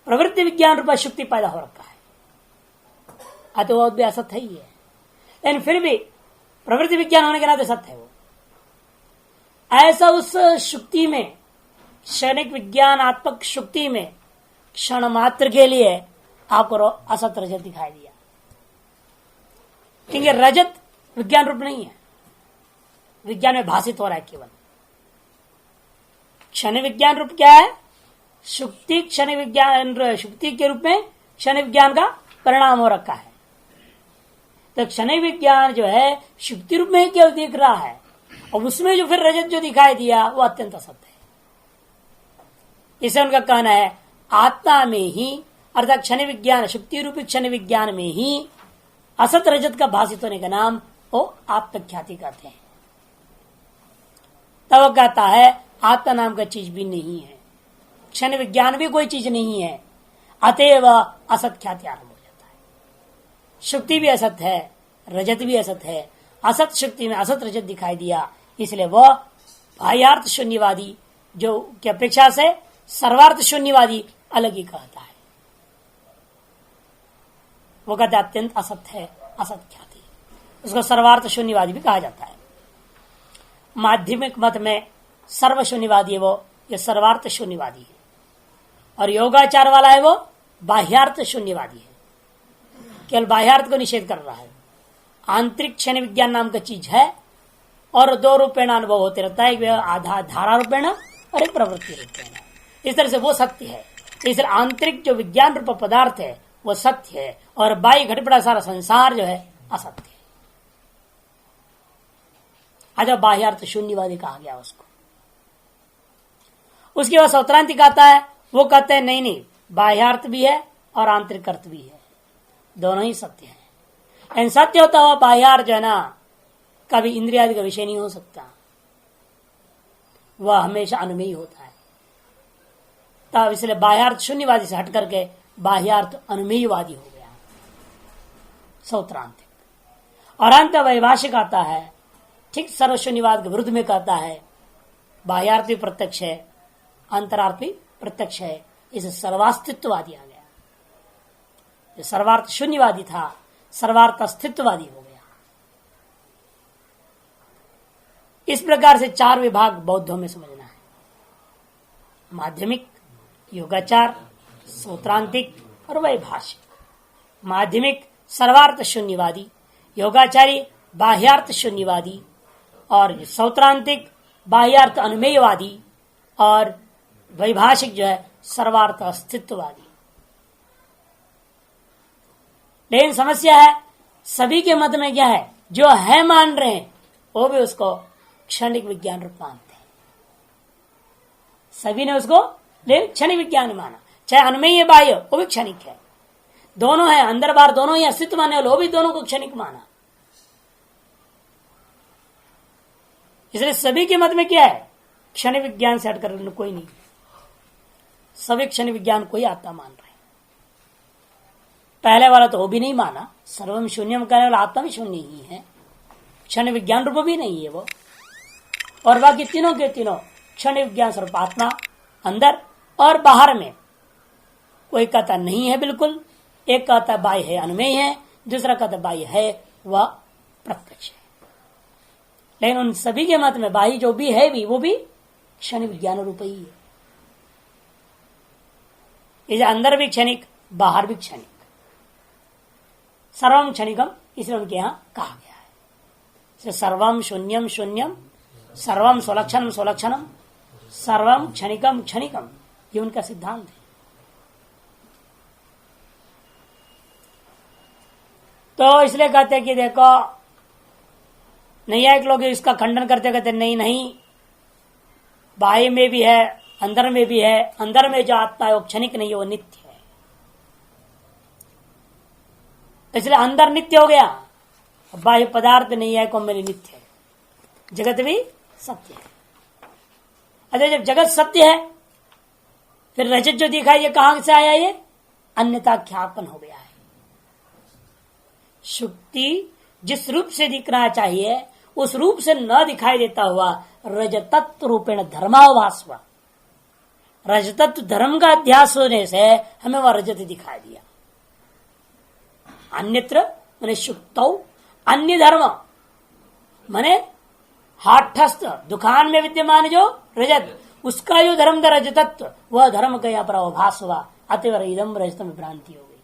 प्रवृत्ति विज्ञान रूपा शुक्ति पैदा हो रखा है। अतः वो भी असत्य ही है, लेकिन फिर भी प्रवृत्ति विज्ञान होने के नाते सत्य है वो। ऐसा उस शुक्ति में, क्षणिक विज्ञानात्मक शुक्ति में क्षण मात्र के लिए आपको असत रजत दिखाई दिया, क्योंकि रजत विज्ञान रूप नहीं है, विज्ञान में भाषित हो रहा है केवल। क्षण विज्ञान रूप क्या है? शुक्ति क्षण विज्ञान, शुक्ति के रूप में क्षण विज्ञान का परिणाम हो रखा है। तो क्षण विज्ञान जो है शुक्ति रूप में केवल दिख रहा है, और उसमें जो फिर रजत जो दिखाई दिया वो अत्यंत असत्य है। इसे उनका कहना है आत्मा में ही, अर्थात क्षण विज्ञान, शुक्ति रूपी क्षण विज्ञान में ही असत रजत का भाषित होने का नाम वो आत्मख्याति कहते हैं। तब वो कहता है आत्मा नाम का चीज भी नहीं है, क्षण विज्ञान भी कोई चीज नहीं है, अतएव असत ख्याति आरंभ हो जाता है। शुक्ति भी असत है, रजत भी असत है, असत शुक्ति में असत रजत दिखाई दिया, इसलिए वह बाह्यार्थ शून्यवादी जो की अपेक्षा से सर्वार्थ शून्यवादी अलग ही कहता है। वो कहते अत्यंत असत है, असत ख्याति, उसको सर्वार्थ शून्यवादी भी कहा जाता है। माध्यमिक मत में सर्व शून्यवादी है वो, ये सर्वार्थ शून्यवादी है, और योगाचार वाला है वो बाह्यार्थ शून्यवादी है, केवल बाह्यार्थ को निषेध कर रहा है। आंतरिक क्षण विज्ञान नाम का चीज है, और दो रूपेण अनुभव होते रहता है, एक धारा रूपेण और एक प्रवृत्ति रूपेण। इस तरह से वो सत्य है। इसलिए आंतरिक जो विज्ञान रूप पदार्थ है वो सत्य है, और बाह्य घटपटा सारा संसार जो है असत्य है। आज बाह्यार्थ शून्यवादी कहा गया उसको। उसके बाद सौत्रांतिक आता है, वो कहते हैं नहीं नहीं, बाह्यार्थ भी है और आंतरिक अर्थ भी है, दोनों ही सत्य है। लेकिन सत्य होता हुआ बाह्यार्थ जो है ना कभी इंद्रियादि का विषय नहीं हो सकता, वह हमेशा अनुमेय होता है। तब इसलिए बाह्यार्थ शून्यवादी से हट करके बाह्यार्थ अनुमेयवादी हो गया सौत्रांतिक। और अंत वैभाषिक आता है, ठीक सर्वशून्यवाद के विरुद्ध में कहता है बाह्यार्थ भी प्रत्यक्ष है, अंतरार्थ भी प्रत्यक्ष है, इसे सर्वास्तित्ववादी आ गया। जो सर्वार्थ शून्यवादी था सर्वार्थ अस्तित्ववादी हो गया। इस प्रकार से चार विभाग बौद्धों में समझना है, माध्यमिक, योगाचार, सौत्रांतिक और वैभाषिक। माध्यमिक सर्वार्थ शून्यवादी, योगाचारी बाह्यार्थ शून्यवादी, और सौत्रांतिक बाह्यार्थ अनुमेयवादी, और वैभाषिक जो है सर्वार्थ अस्तित्ववादी। लेकिन समस्या है सभी के मत में क्या है, जो है मान रहे हैं वो भी उसको क्षणिक विज्ञान रूप मानते हैं। सभी ने उसको लेकिन क्षणिक विज्ञान माना, चाहे अनुमेय बाह्य वो भी क्षणिक है, दोनों है, अंदर बाहर दोनों ही अस्तित्व माने वाले, वो भी दोनों को क्षणिक माना। इसलिए सभी के मत में क्या है, क्षण विज्ञान से हटकर कोई नहीं, सभी क्षण विज्ञान को ही आत्मा मान रहे हैं। पहले वाला तो वो भी नहीं माना, सर्वम शून्यम कहने वाला आत्मा भी शून्य ही है, क्षण विज्ञान रूप भी नहीं है वो। और बाकी तीनों के तीनों क्षण विज्ञान स्वरूप आत्मा अंदर और बाहर में। कोई कहता नहीं है बिल्कुल, एक कहता बाह्य है अनुमेय है, दूसरा कहता बाह्य है वह प्रत्यक्ष है। लेकिन उन सभी के मत में बाह्य जो भी है भी वो भी क्षण विज्ञान रूप ही है। इसे अंदर भी क्षणिक, बाहर भी क्षणिक, सर्वम क्षणिकम, इसलिए उनके यहां कहा गया है। सर्वम शून्यम शून्यम, सर्वम स्वलक्षणम स्वलक्षणम, सर्वम क्षणिकम क्षणिकम, ये उनका सिद्धांत है। तो इसलिए कहते हैं कि देखो नैयायिक लोग इसका खंडन करते कहते नहीं नहीं, बाह्य में भी है, अंदर में भी है। अंदर में जो आत्मा है वो क्षणिक नहीं है, वो नित्य है। इसलिए अंदर नित्य हो गया, बाह्य पदार्थ नहीं है, कौन मेरी नित्य है। जगत भी सत्य है। अरे जब जगत सत्य है, फिर रजत जो दिखाई ये कहां से आया? ये अन्यथा ख्यापन हो गया है। शुक्ति जिस रूप से दिखना चाहिए उस रूप से न दिखाई देता हुआ रजतत्व रूपेण धर्माभास हुआ। रजतत्व धर्म का अध्यास होने से हमें वह रजत दिखाई दिया। अन्यत्र माने शुक्तौ, अन्य धर्म माने हाठस्थ दुकान में विद्यमान जो रजत, उसका जो धर्म था रजतत्व, वह धर्म का यहाँ पर अवभास हुआ। अतएव इदम रजतम भ्रांति हो गई।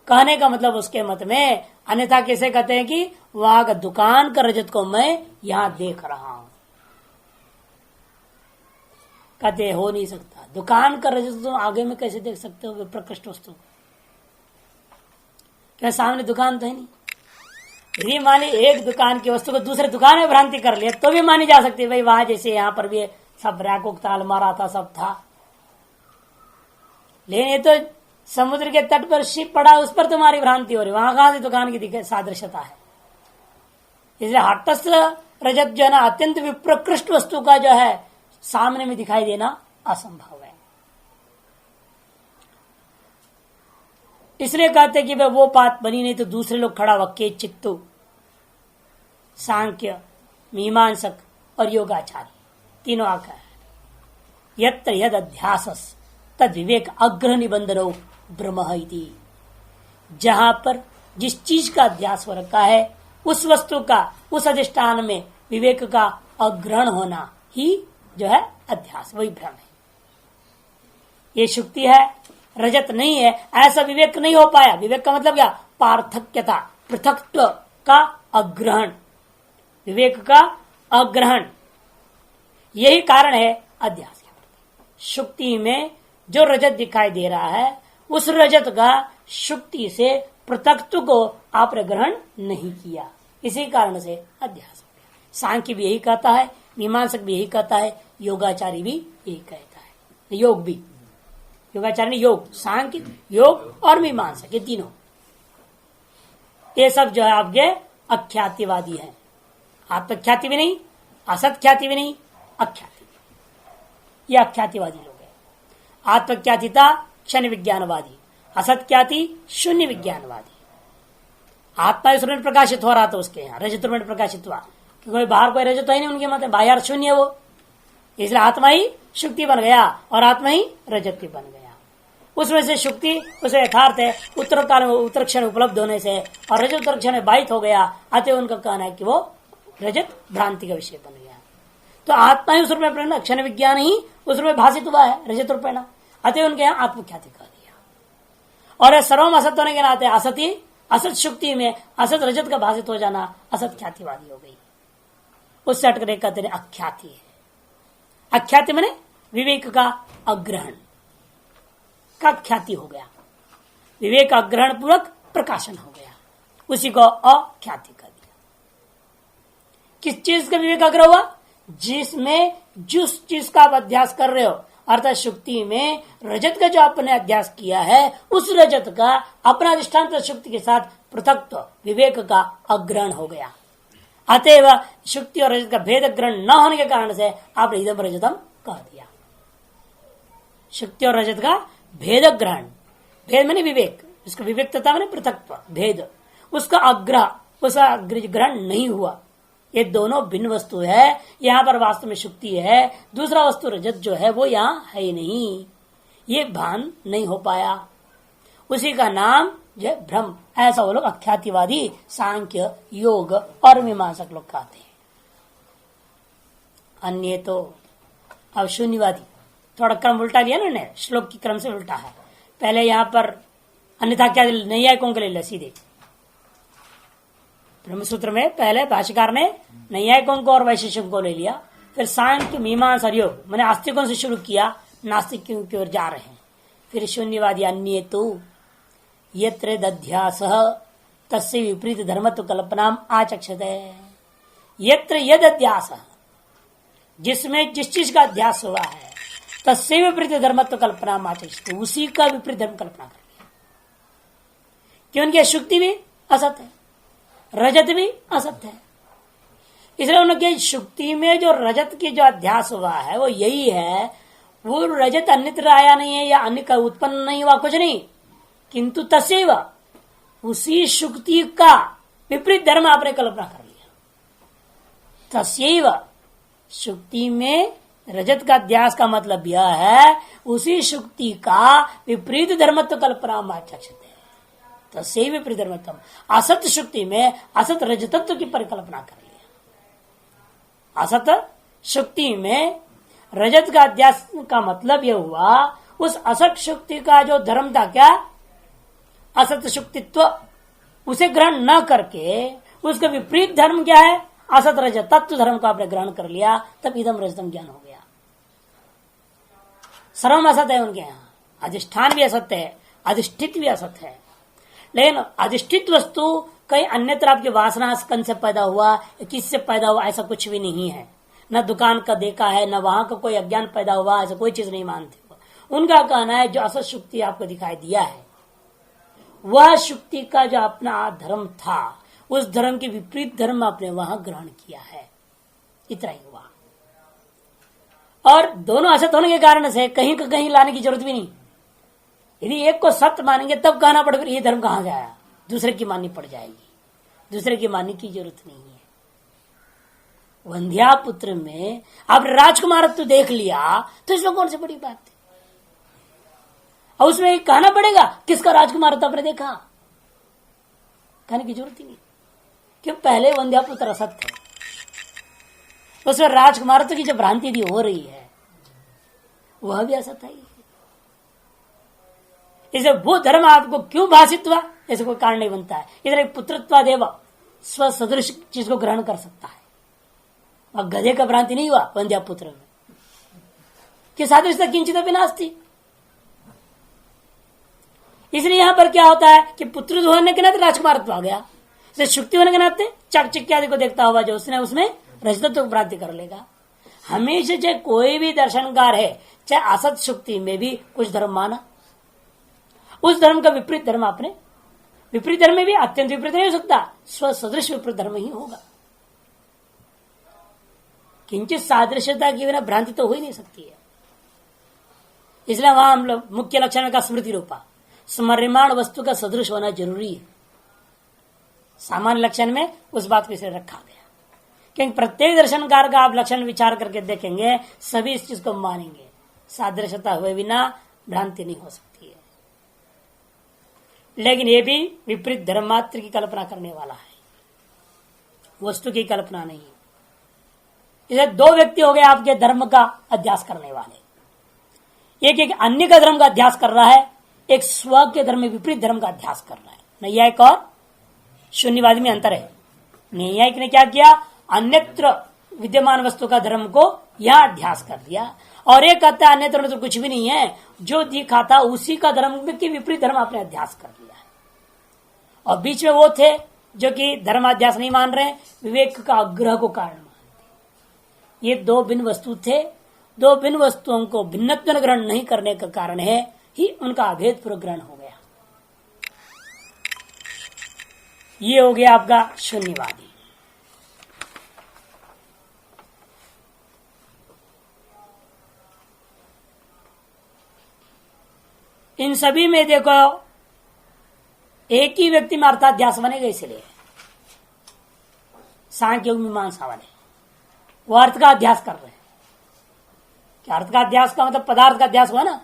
कहने का मतलब उसके मत में अन्यथा कैसे कहते हैं कि वहां का दुकान का रजत को मैं यहां देख रहा हूं। कहते हो नहीं सकता, दुकान का रजत तो आगे में कैसे देख सकते हो प्रकृष्ट वस्तु? क्या सामने दुकान तो है नहीं। यदि मानी एक दुकान की वस्तु को दूसरे दुकान में भ्रांति कर लिया तो भी मानी जा सकती है। भाई वहां जैसे यहाँ पर भी सब रैक उकताल मारा था, सब था, लेकिन ये तो समुद्र के तट पर शिप पड़ा, उस पर तुम्हारी भ्रांति हो रही, वहां कहां से दुकान की सादृश्यता है। इसलिए हटस्थ रजत जो है ना, अत्यंत विप्रकृष्ट वस्तु का जो है सामने में दिखाई देना असंभव है। इसलिए कहते कि भाई वो बात बनी नहीं तो दूसरे लोग खड़ा हुआ के चित्तु, सांख्य, मीमांसक और योगाचारी तीनों आकर यत्र यद अध्यासस तद विवेक अग्रह निबंधनो ब्रह्म इति। जहां पर जिस चीज का अध्यास हो रखा है उस वस्तु का, उस अधिष्ठान में विवेक का अग्रहण होना ही जो है अध्यास, वही भ्रम है। ये शुक्ति है, रजत नहीं है, ऐसा विवेक नहीं हो पाया। विवेक का मतलब क्या? पार्थक्यता, पृथक्त्व का अग्रहण, विवेक का अग्रहण, यही कारण है अध्यास के प्रति। शुक्ति में जो रजत दिखाई दे रहा है उस रजत का शुक्ति से पृथक्त्व को आपने ग्रहण नहीं किया, इसी कारण से अध्यास हो गया। सांख्य भी यही कहता है, मीमांसक भी यही कहता है, योगाचारी भी यही कहता है। योग भी, योगाचार्य ने योग, सांख्य, योग और मीमांसक, ये तीनों, ये सब जो है आपके अख्यातिवादी हैं। आत्मख्याति भी नहीं, असत ख्याति भी नहीं, अख्याति, ये अख्यातिवादी लोग हैं। आत्मख्यातिता क्षण विज्ञानवादी, असत ख्याति शून्य विज्ञानवादी। आत्मा इस रूप में प्रकाशित हो रहा था उसके यहाँ, रजत रूप में प्रकाशित हुआ, क्योंकि बाहर कोई रजत ही नहीं उनके मत, बाहर शून्य है वो, इसलिए आत्मा ही शुक्ति बन गया और आत्मा ही रजत बन गया। उसमें से शुक्ति उसमें यथार्थ है, उत्तर काल में उत्तर क्षण उपलब्ध होने से, और रजत उत्तर क्षण में बाधित हो गया, अतः उनका कहना है कि वो रजत भ्रांति का विषय बन गया। तो आत्मा ही उस रूप में, क्षण विज्ञान ही उस रूप में भाषित हुआ है रजत रूपेण, अतः उनके यहाँ आत्मख्याति कर दिया। और सर्वम असत होने के नाते असती, असत शुक्ति में असत रजत का भाषित हो जाना असत ख्यातिवादी हो गई। उससे हटकर कहते हैं अख्याति है। अख्याति माने विवेक का अग्रहण का ख्याति हो गया, विवेक अग्रहण पूर्वक प्रकाशन हो गया, उसी को अख्याति कर दिया। किस चीज का विवेक अग्रह हुआ? जिसमें जिस चीज का आप अध्यास कर रहे हो, अर्थात शुक्ति में रजत का जो आपने अध्यास किया है उस रजत का अपना अधिष्ठान शुक्ति के साथ पृथक्त्व विवेक का अग्रहण हो गया। अतएव शुक्ति और रजत का भेद ग्रहण न होने के कारण से आपने इदम रजतम कह दिया। शुक्ति और रजत का भेद ग्रहण, भेद माने विवेक, उसका विवेकता माने पृथक्त्व, भेद, उसका आग्रह, उसका ग्रहण नहीं हुआ। ये दोनों भिन्न वस्तु है। यहाँ पर वास्तव में शुक्ति है, दूसरा वस्तु रजत जो है वो यहाँ है ही नहीं, ये भान नहीं हो पाया, उसी का नाम जो है भ्रम। ऐसा वो लोग अख्यातिवादी सांख्य, योग और मीमांसक लोग कहते हैं। अन्य तो अब शून्यवादी, थोड़ा क्रम उल्टा लिया ना, श्लोक की क्रम से उल्टा है। पहले यहाँ पर अन्यथा क्या नैयायिकों के ले लिया सीधे, ब्रह्मसूत्र में पहले भाष्यकार ने नैयायिकों को और वैशेषिकों को ले लिया, फिर सांख्य, मीमांसा और योग मैंने आस्तिकों से शुरू किया, नास्तिकों की ओर जा रहे हैं। फिर शून्यवादी अन्य तो यत्र दध्यास तस्य विपरीत धर्मत्व कल्पना आचक्षते। यत्र यद अध्यास, जिसमें जिस चीज का अध्यास हुआ है तस्से विपरीत धर्मत्व कल्पना माचरित, उसी का विपरीत धर्म कल्पना कर लिया। क्योंकि शुक्ति भी असत है, रजत भी असत है, इसलिए उनके शुक्ति में जो रजत की जो अध्यास हुआ है वो यही है। वो रजत अन्यत्र आया नहीं है या अन्य का उत्पन्न नहीं हुआ, कुछ नहीं, किंतु तस्व उसी शुक्ति का विपरीत धर्म आपने कल्पना कर लिया। तस्व शुक्ति में रजत का अध्यास का मतलब यह है उसी शुक्ति का विपरीत धर्मत्व कल्पना माचक्षते, तस्व विपरीत धर्मत्व। असत शुक्ति में असत रजतत्व की परिकल्पना कर लिया। असत शुक्ति में रजत का अध्यास का मतलब यह हुआ उस असत शुक्ति का जो धर्म था, क्या असत शुक्तित्व, उसे ग्रहण न करके उसका विपरीत धर्म क्या है, असत रजत तत्व धर्म को आपने ग्रहण कर लिया, तब इदम रजतम ज्ञान हो गया। सर्वम असत है उनके यहाँ, अधिष्ठान भी असत है, अधिष्ठित भी असत है, लेकिन अधिष्ठित वस्तु कहीं अन्यत्र आपके वासना स्कंद से पैदा हुआ, किससे पैदा हुआ, ऐसा कुछ भी नहीं है। न दुकान का देखा है, न वहां का कोई अज्ञान पैदा हुआ, ऐसा कोई चीज नहीं मानते। उनका कहना है जो असत शुक्ति आपको दिखाई दिया है वह शुक्ति का जो अपना धर्म था, उस धर्म के विपरीत धर्म आपने वहां ग्रहण किया है, इतना ही हुआ। और दोनों असत होने के कारण से कहीं का कहीं लाने की जरूरत भी नहीं। यदि एक को सत्य मानेंगे तब कहना पड़ेगा ये धर्म कहां से आया, दूसरे की माननी पड़ जाएगी, दूसरे की मानने की जरूरत नहीं है। वंध्या पुत्र में आप राजकुमारत्व देख लिया तो इसमें कौन सी बड़ी बात है, और उसमें कहना पड़ेगा किसका राजकुमारत्व आपने देखा, कहने की जरूरत ही नहीं, क्यों पहले वंध्या पुत्र असत है, उसमें राजकुमारत्व की जो भ्रांति भी हो रही है वह भी असत है। इसे वो धर्म आपको क्यों भाषित हुआ, ऐसे कोई कारण नहीं बनता है। इधर एक पुत्रत्वादेव स्व सदृश चीज को ग्रहण कर सकता है, और गधे का भ्रांति नहीं हुआ वंध्या पुत्र में कि सादृश्यता किंचित भी नास्ती। इसलिए यहां पर क्या होता है कि पुत्र होने के नाते राजकुमारत्व आ गया, इसे शुक्ति होने के नाते चाकचिक्य आदि को देखता हुआ जो उसने उसमें रजतत्व को प्राप्ति कर लेगा। हमेशा चाहे कोई भी दर्शनकार है, चाहे असत शुक्ति में भी कुछ धर्म माना, उस धर्म का विपरीत धर्म आपने, विपरीत धर्म में भी अत्यंत विपरीत नहीं हो सकता, स्व सदृश विपरीत धर्म ही होगा। किंचित सादृश्यता की बिना भ्रांति तो हो ही नहीं सकती है। इसलिए वहां हम लोग मुख्य लक्षण का स्मृति रूपा स्मर्यमाण वस्तु का सदृश होना जरूरी है। सामान्य लक्षण में उस बात को इसे रखा गया, क्योंकि प्रत्येक दर्शनकार का आप लक्षण विचार करके देखेंगे सभी इस चीज को मानेंगे, सादृश्यता हुए बिना भ्रांति नहीं हो सकती है। लेकिन ये भी विपरीत धर्म मात्र की कल्पना करने वाला है, वस्तु की कल्पना नहीं है। इसे दो व्यक्ति हो गए आपके धर्म का अध्यास करने वाले, एक अन्य का धर्म का अध्यास कर रहा है, एक स्व के धर्म में विपरीत धर्म का अध्यास कर रहा है। नैयायिक और शून्यवादी में अंतर है। नैयायिक ने क्या किया, अन्यत्र विद्यमान वस्तु का धर्म को यहां अध्यास कर दिया, और एक कहता है अन्यत्र तो कुछ भी नहीं है, जो दिखा था उसी का धर्म के विपरीत धर्म आपने अध्यास कर लिया है। और बीच में वो थे जो कि धर्माध्यास नहीं मान रहे, विवेक का आग्रह को कारण मानते। ये दो भिन्न वस्तु थे, दो भिन्न वस्तुओं को भिन्नत्व ग्रहण नहीं करने का कारण है ही उनका अभेद पूर्व ग्रहण हो गया। ये हो गया आपका शून्यवादी। इन सभी में देखो एक ही व्यक्ति में अर्थाध्यास बनेगा, इसलिए सांख्य मीमांसा वाले वो अर्थ का अध्यास कर रहे हैं। क्या अर्थ का अध्यास का मतलब पदार्थ का अध्यास हुआ ना,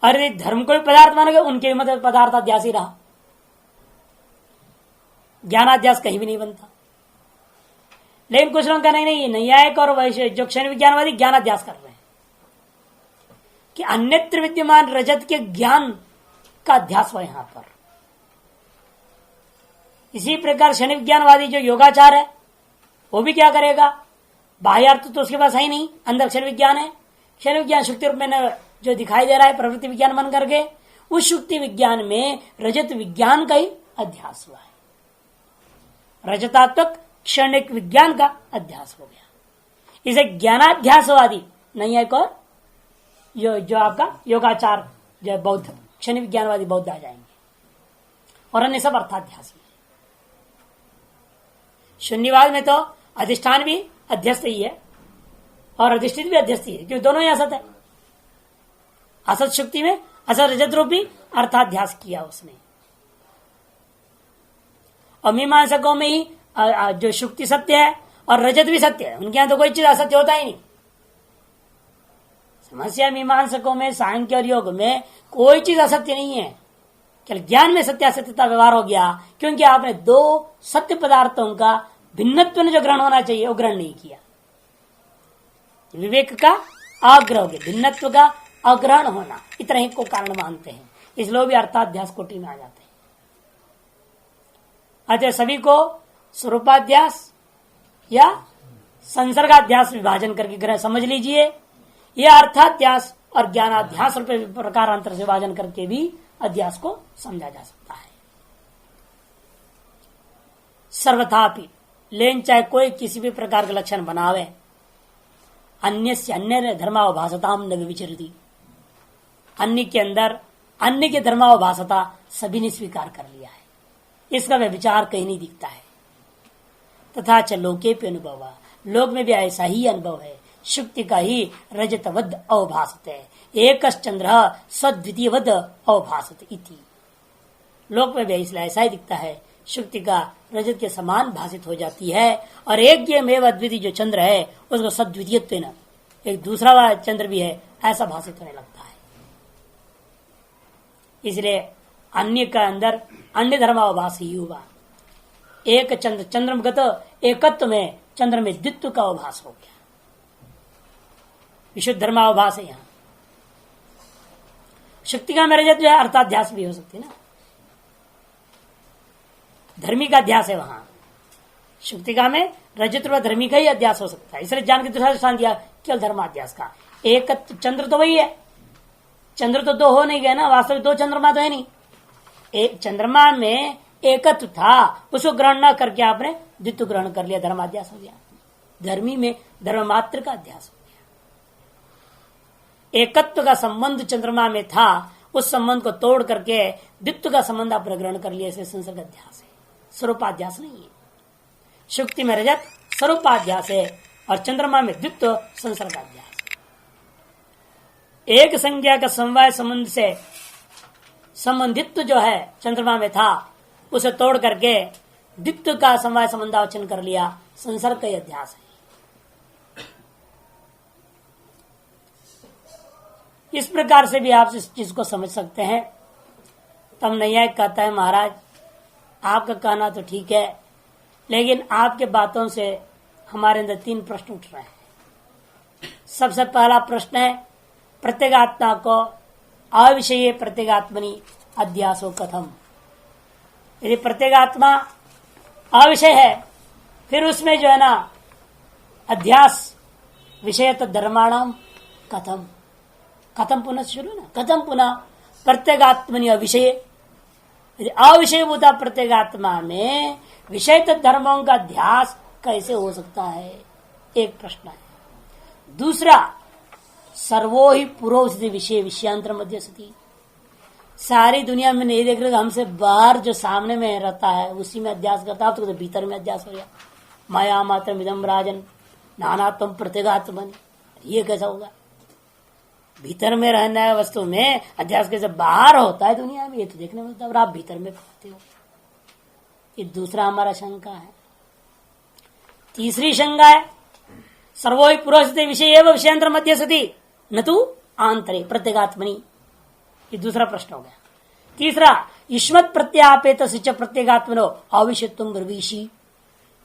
अरे धर्म को भी पदार्थ मानोगे उनके भी मतलब पदार्थ अध्यास ही रहा, ज्ञानाध्यास कहीं भी नहीं बनता। लेकिन कुछ लोग कहना नहीं, नैयायिक और वैसे जो क्षण विज्ञानवादी ज्ञानाध्यास कर रहे हैं कि अन्यत्र विद्यमान रजत के ज्ञान का अध्यास हुआ यहां पर। इसी प्रकार क्षण विज्ञानवादी जो योगाचार है वो भी क्या करेगा, बाह्य अर्थ तो उसके पास है ही नहीं, अंदर क्षण विज्ञान है, क्षण विज्ञान शुक्ति रूप में जो दिखाई दे रहा है प्रवृत्ति विज्ञान बन करके, उस शुक्ति विज्ञान में रजत विज्ञान का ही अध्यास हुआ है, रजतात्मक क्षणिक विज्ञान का अध्यास हो गया। इसे ज्ञानाध्यासवादी नहीं है। और जो आपका योगाचार जो बौद्ध क्षण विज्ञानवादी बौद्ध आ जाएंगे और अन्य सब अर्थाध्यास में। शून्यवाद में तो अधिष्ठान भी अध्यस्त ही है और अधिष्ठित भी अध्यस्त ही है, क्योंकि दोनों ही असत है। असत शुक्ति में असत रजत रूपी अर्थाध्यास किया उसने। और मीमांसकों में ही जो शुक्ति सत्य है और रजत भी सत्य है, उनके यहां तो कोई चीज असत्य होता ही नहीं। समस्या मीमांसकों में, सांख्य और योग में कोई चीज असत्य नहीं है, केवल ज्ञान में सत्य असत्यता व्यवहार हो गया, क्योंकि आपने दो सत्य पदार्थों का भिन्नत्व में जो ग्रहण होना चाहिए वो ग्रहण नहीं किया। विवेक का आग्रह हो गया, भिन्नत्व का अग्रहण होना, इतना ही को कारण मानते हैं, इसलिए भी अर्थाध्यास कोटि में आ जाते हैं। अतः सभी को स्वरूपाध्यास या संसर्गाध्यास विभाजन करके ग्रह समझ लीजिए। यह अर्थाध्यास और ज्ञानाध्यास रूपे प्रकारांतर से विभाजन करके भी अध्यास को समझा जा सकता है। सर्वथापि लेन चाहे कोई किसी भी प्रकार का लक्षण बनावे, अन्य से अन्य धर्मावभासताम न विचरती, अन्य के अंदर अन्य के धर्मावभासता सभी ने स्वीकार कर लिया है, इसका व्यभिचार कहीं नहीं दिखता है। तथा च लोके पे अनुभव, लोक में भी ऐसा ही अनुभव है। शुक्ति का ही रजतवद अवभासत है, एक चंद्र सद्वितीयवद अवभासत इति। लोक में भी ऐसा ही दिखता है, शुक्ति का रजत के समान भाषित हो जाती है, और एक में अद्वितीय जो चंद्र है उसको सद्वितीयत्व न एक दूसरा वाला चंद्र भी है ऐसा भाषित होने लगता है। इसलिए अन्य का अंदर अन्य धर्मावभास ही हुआ। एक चंद्र चंद्रमगत एकत्व में चंद्र में द्वित्व का अवभास हो गया, विशुद्ध धर्मावभास है। यहां शक्ति का में रजत जो है अर्थाध्यास भी हो सकती है ना, धर्मी का अध्यास है वहां। शुक्तिका में रजत व धर्मी का ही अध्यास हो सकता है, इसलिए जान के दूसरा स्थान दिया केवल धर्माध्यास का। एक चंद्र तो वही है, चंद्र तो दो हो नहीं गए ना, वास्तविक दो चंद्रमा तो है नहीं। एक चंद्रमा में एकत्व था, उसको ग्रहण न करके आपने द्वित्व ग्रहण कर लिया, धर्माध्यास हो गया। धर्मी में धर्म मात्र का अध्यास हो गया। एकत्व का संबंध चंद्रमा में था, उस संबंध को तोड़ करके द्वित्व का संबंध आपने ग्रहण कर लिया, इसलिए संसर्ग अध्यास है, स्वरूपाध्यास नहीं है। शुक्ति में रजत स्वरूपाध्यास है और चंद्रमा में द्वित्व संसर्गाध्यास। एक संज्ञा का समवाय संबंध से संबंधित्व जो है चंद्रमा में था, उसे तोड़ करके द्वित्व का समवाय संबंधावचन कर लिया, संसर्ग का अध्यास है। इस प्रकार से भी आप इस चीज को समझ सकते हैं। तब नैयायिक कहता है, महाराज आपका कहना तो ठीक है, लेकिन आपके बातों से हमारे अंदर तीन प्रश्न उठ रहे हैं। सबसे पहला प्रश्न है, प्रत्येगात्मा को अविषय प्रत्येगात्मनि अध्यासो कथम। यदि प्रत्येगात्मा अविषय है, फिर उसमें जो है ना अध्यास विषयत धर्माणाम कथम। कथम पुनः शुरू ना, कथम पुनः प्रत्येगात्मनि अविषय। यदि अविषय होता प्रत्येगात्मा में विषयत धर्मों का अध्यास कैसे हो सकता है, एक प्रश्न है। दूसरा, सर्वो ही पुरोहित विषय विषयांतर मध्य सती। सारी दुनिया में नहीं देख रहे, हमसे बाहर जो सामने में रहता है उसी में अध्यास करता है, तो भीतर में अध्यास हो गया। माया मात्र मिदम राजन नानात्म प्रत्येगात्मन, ये कैसा होगा? भीतर में रहने वस्तु में अध्यास कैसे बाहर होता है दुनिया में, ये तो देखने में होता है, और आप भीतर में कहते हो। ये दूसरा हमारा शंका है। तीसरी शंका है, सर्वो ही पुरोहित विषय एवं विषयांतर मध्य सती न तो आंतरे प्रत्येगात्मनि। ये दूसरा प्रश्न हो गया। तीसरा, युष्मत प्रत्यापेत प्रत्येगात्मनो अविषयत्वं ब्रवीषि।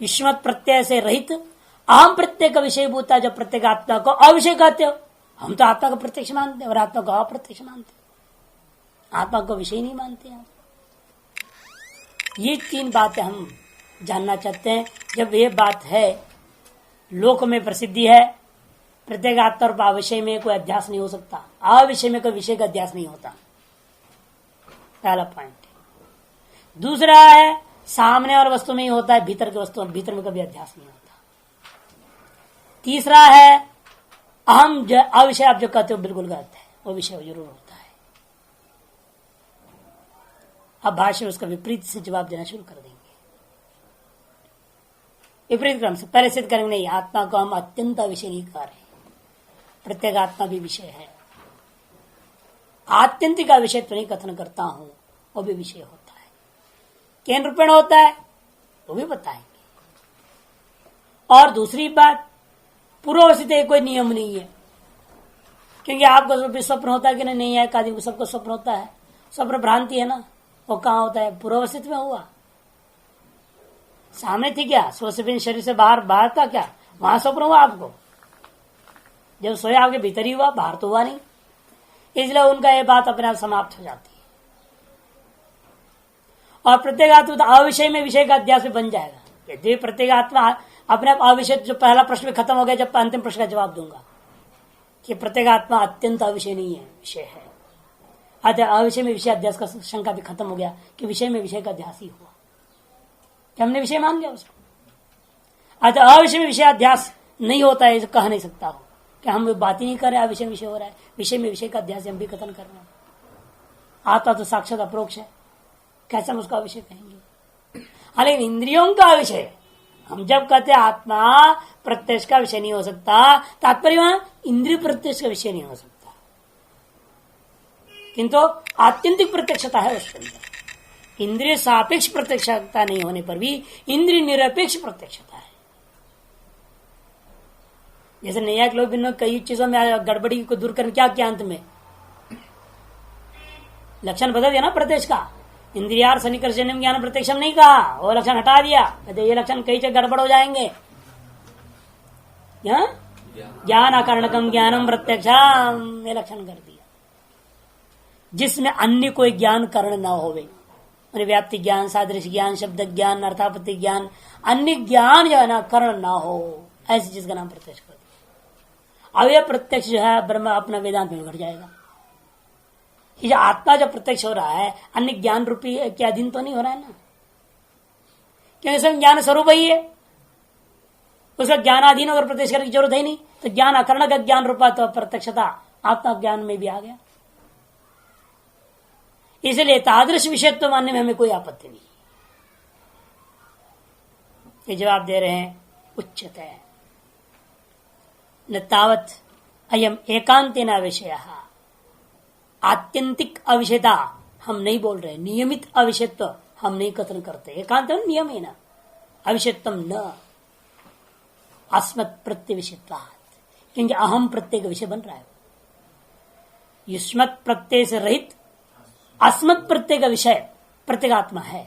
युष्मत प्रत्यय से रहित अहम प्रत्यय का विषय भूता जो प्रत्येगात्मा को अविषय कहते हो। हम तो आत्मा को प्रत्यक्ष मानते हैं और आत्मा को अप्रत्यक्ष मानते हैं, आत्मा को विषय नहीं मानते हैं। ये तीन बातें हम जानना चाहते हैं। जब ये बात है, लोक में प्रसिद्धि है, प्रत्येगात्मा और अविषय में कोई अध्यास नहीं हो सकता, अविषय में कोई विषय का अध्यास नहीं होता, पहला पॉइंट। दूसरा है, सामने और वस्तु में ही होता है, भीतर के वस्तु भीतर में कभी अध्यास नहीं होता। तीसरा है अहम अविषय, आप जो कहते हो बिल्कुल गलत है, वो विषय जरूर होता है। अब भाष्य में उसका विपरीत से जवाब देना शुरू कर देंगे। विपरीत क्रम से पहले सिद्ध करेंगे नहीं, आत्मा को हम अत्यंत अविषय नहीं कर रहे, प्रत्येक आत्मा भी विषय है। आत्यंतिक विषय तो नहीं कथन करता हूं, वो भी विषय होता है। केन रूपेण होता है वो भी बताएंगे। और दूसरी बात, पूर्ववस्थित कोई नियम नहीं है, क्योंकि आपको स्वप्न होता है कि नहीं है, आदमी को सबको स्वप्न होता है। स्वप्न भ्रांति है ना, वो कहां होता है? पूर्ववस्थित में हुआ, सामने थी क्या, स्वप्न शरीर से बाहर था क्या, वहां स्वप्न हुआ आपको। जब सोया आपके भीतर ही हुआ, बाहर तो हुआ नहीं, इसलिए उनका ये बात अपने आप समाप्त हो जाती है। और प्रत्येक आत्मा अविषय में विषय का अध्यास भी बन जाएगा। यदि प्रत्येक आत्मा अपने आप अविषय, जो पहला प्रश्न भी खत्म हो गया, जब अंतिम प्रश्न का जवाब दूंगा कि प्रत्येक आत्मा अत्यंत अविषय नहीं है, विषय है। अतः अविषय में विषय अध्यास का शंका भी खत्म हो गया कि विषय में विषय का अध्यास ही हुआ, कि हमने विषय मान लिया उसको। अतः अविषय में विषय अध्यास नहीं होता है, कह नहीं सकता हो कि हम बात ही नहीं कर रहे, अविषय में विषय हो रहा है। विषय में विषय का अध्यास हम भी कथन कर रहे हैं। आत्मा तो साक्षात अपरोक्ष है, कैसे हम उसका विषय कहेंगे? हालांकि इंद्रियों का विषय हम जब कहते हैं आत्मा प्रत्यक्ष का विषय नहीं हो सकता, तात्पर्य वहां इंद्रिय प्रत्यक्ष का विषय नहीं हो सकता, किंतु आत्यंतिक प्रत्यक्षता है उसके अंदर। इंद्रिय सापेक्ष प्रत्यक्षता नहीं होने पर भी इंद्रिय निरपेक्ष प्रत्यक्षता है। जैसे नैयायिक लोग भी कई चीजों में गड़बड़ी को दूर करने क्या किया, अंत में लक्षण बदल दिया ना प्रत्यक्ष का। इंद्रियार सन्निकर्षण ज्ञान प्रत्यक्षम नहीं कहा, वो लक्षण हटा दिया, कहते ये लक्षण कई जगह गड़बड़ हो जाएंगे। ज्ञान अकारणकम ज्ञानम प्रत्यक्षम, ये लक्षण कर दिया, जिसमें अन्य कोई ज्ञान कारण न होवे। व्याप्ति ज्ञान, सादृश्य ज्ञान, शब्द ज्ञान, अर्थापत्ति ज्ञान, अन्य ज्ञान जो है ना कारण ना हो, ऐसी चीज का नाम प्रत्यक्ष कर दिया। अब यह प्रत्यक्ष जो है ब्रह्म अपना वेदांत में घट जाएगा। ये आत्मा जब प्रत्यक्ष हो रहा है, अन्य ज्ञान रूपी के अधीन तो नहीं हो रहा है ना, क्योंकि सब ज्ञान स्वरूप ही है, उसका ज्ञानाधीन अगर प्रत्यक्ष करने की जरूरत है नहीं, तो ज्ञान अकर्ण का ज्ञान रूपा तो प्रत्यक्षता आत्मा ज्ञान में भी आ गया। इसलिए तादृश विषयत्व मानने में हमें कोई आपत्ति नहीं। ये जवाब दे रहे हैं उच्चतः न तावत अयम एकांतेन विषय, आत्यंतिक अविषयता हम नहीं बोल रहे, नियमित अविषयत्व हम नहीं कथन करते। एकांत नियम है ना, अविषयत्व न अस्मत् प्रत्यय विषयत्वात्, क्योंकि अहम प्रत्यय का विषय बन रहा है। युष्मत् प्रत्यय से रहित अस्मत् प्रत्यय का विषय प्रत्येगात्मा है।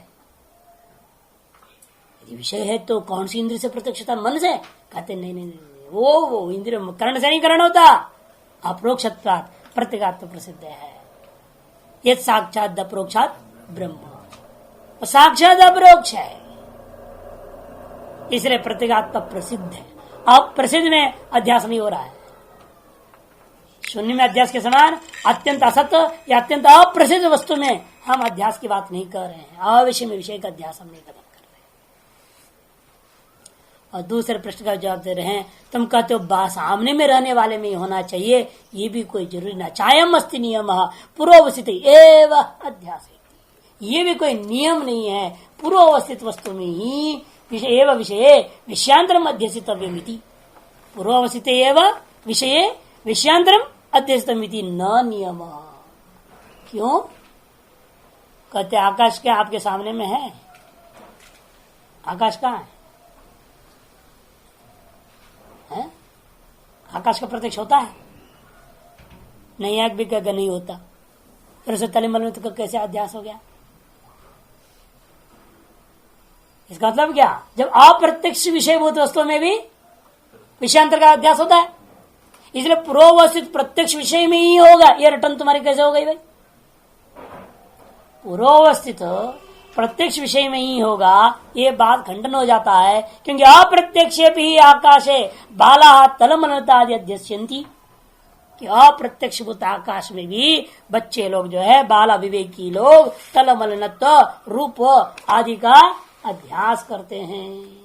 यदि विषय है तो कौन सी इंद्रिय से प्रत्यक्षता? मन से? कहते नहीं नहीं, नहीं। वो इंद्रिय कर्ण से नहीं करण होता, अप्रोक्षत्वात् प्रत्येगात्मा प्रसिद्ध है। यद साक्षात अप्रोक्षात ब्रह्म, साक्षात अपरोक्ष है, इसलिए प्रत्येगात्मा प्रसिद्ध है। अब प्रसिद्ध में अध्यास नहीं हो रहा है। शून्य में अध्यास के समान अत्यंत असत्य या अत्यंत अप्रसिद्ध वस्तु में हम अध्यास की बात नहीं कर रहे हैं। अविषय में विषय का अध्यास हम नहीं कर रहे। और दूसरे प्रश्न का जवाब दे रहे हैं, तुम कहते हो सामने में रहने वाले में ही होना चाहिए, ये भी कोई जरूरी ना। चायम अस्ति नियम पूर्वावस्थित एवं अध्यास, ये भी कोई नियम नहीं है। पूर्वावस्थित वस्तु में ही विषय एवं विषय विषयांतरम अध्यसितव्यमिति, पूर्वावस्थित एवं विषय विषयांतरम अध्यसितमिति न नियम। क्यों? कहते आकाश क्या आपके सामने में है? आकाश कहाँ है? आकाश का प्रत्यक्ष होता है? नहीं, आग भी क्या नहीं होता, फिर उसे तलिमल में तो कैसे अध्यास हो गया? इसका मतलब क्या? जब अप्रत्यक्ष विषयभूत वस्तुओं में भी विषयांतर का अध्यास होता है, इसलिए पूर्वावस्थित प्रत्यक्ष विषय में ही होगा। यह रटन तुम्हारी कैसे हो गई भाई? पूर्वावस्थित प्रत्यक्ष विषय में ही होगा, ये बात खंडन हो जाता है, क्योंकि अप्रत्यक्ष भी आकाशे बाला तलमलता अध्यस्यन्ति, कि अप्रत्यक्ष भूत आकाश में भी बच्चे लोग जो है, बाला विवेकी लोग तलमलनत्व रूप आदि का अध्यास करते हैं।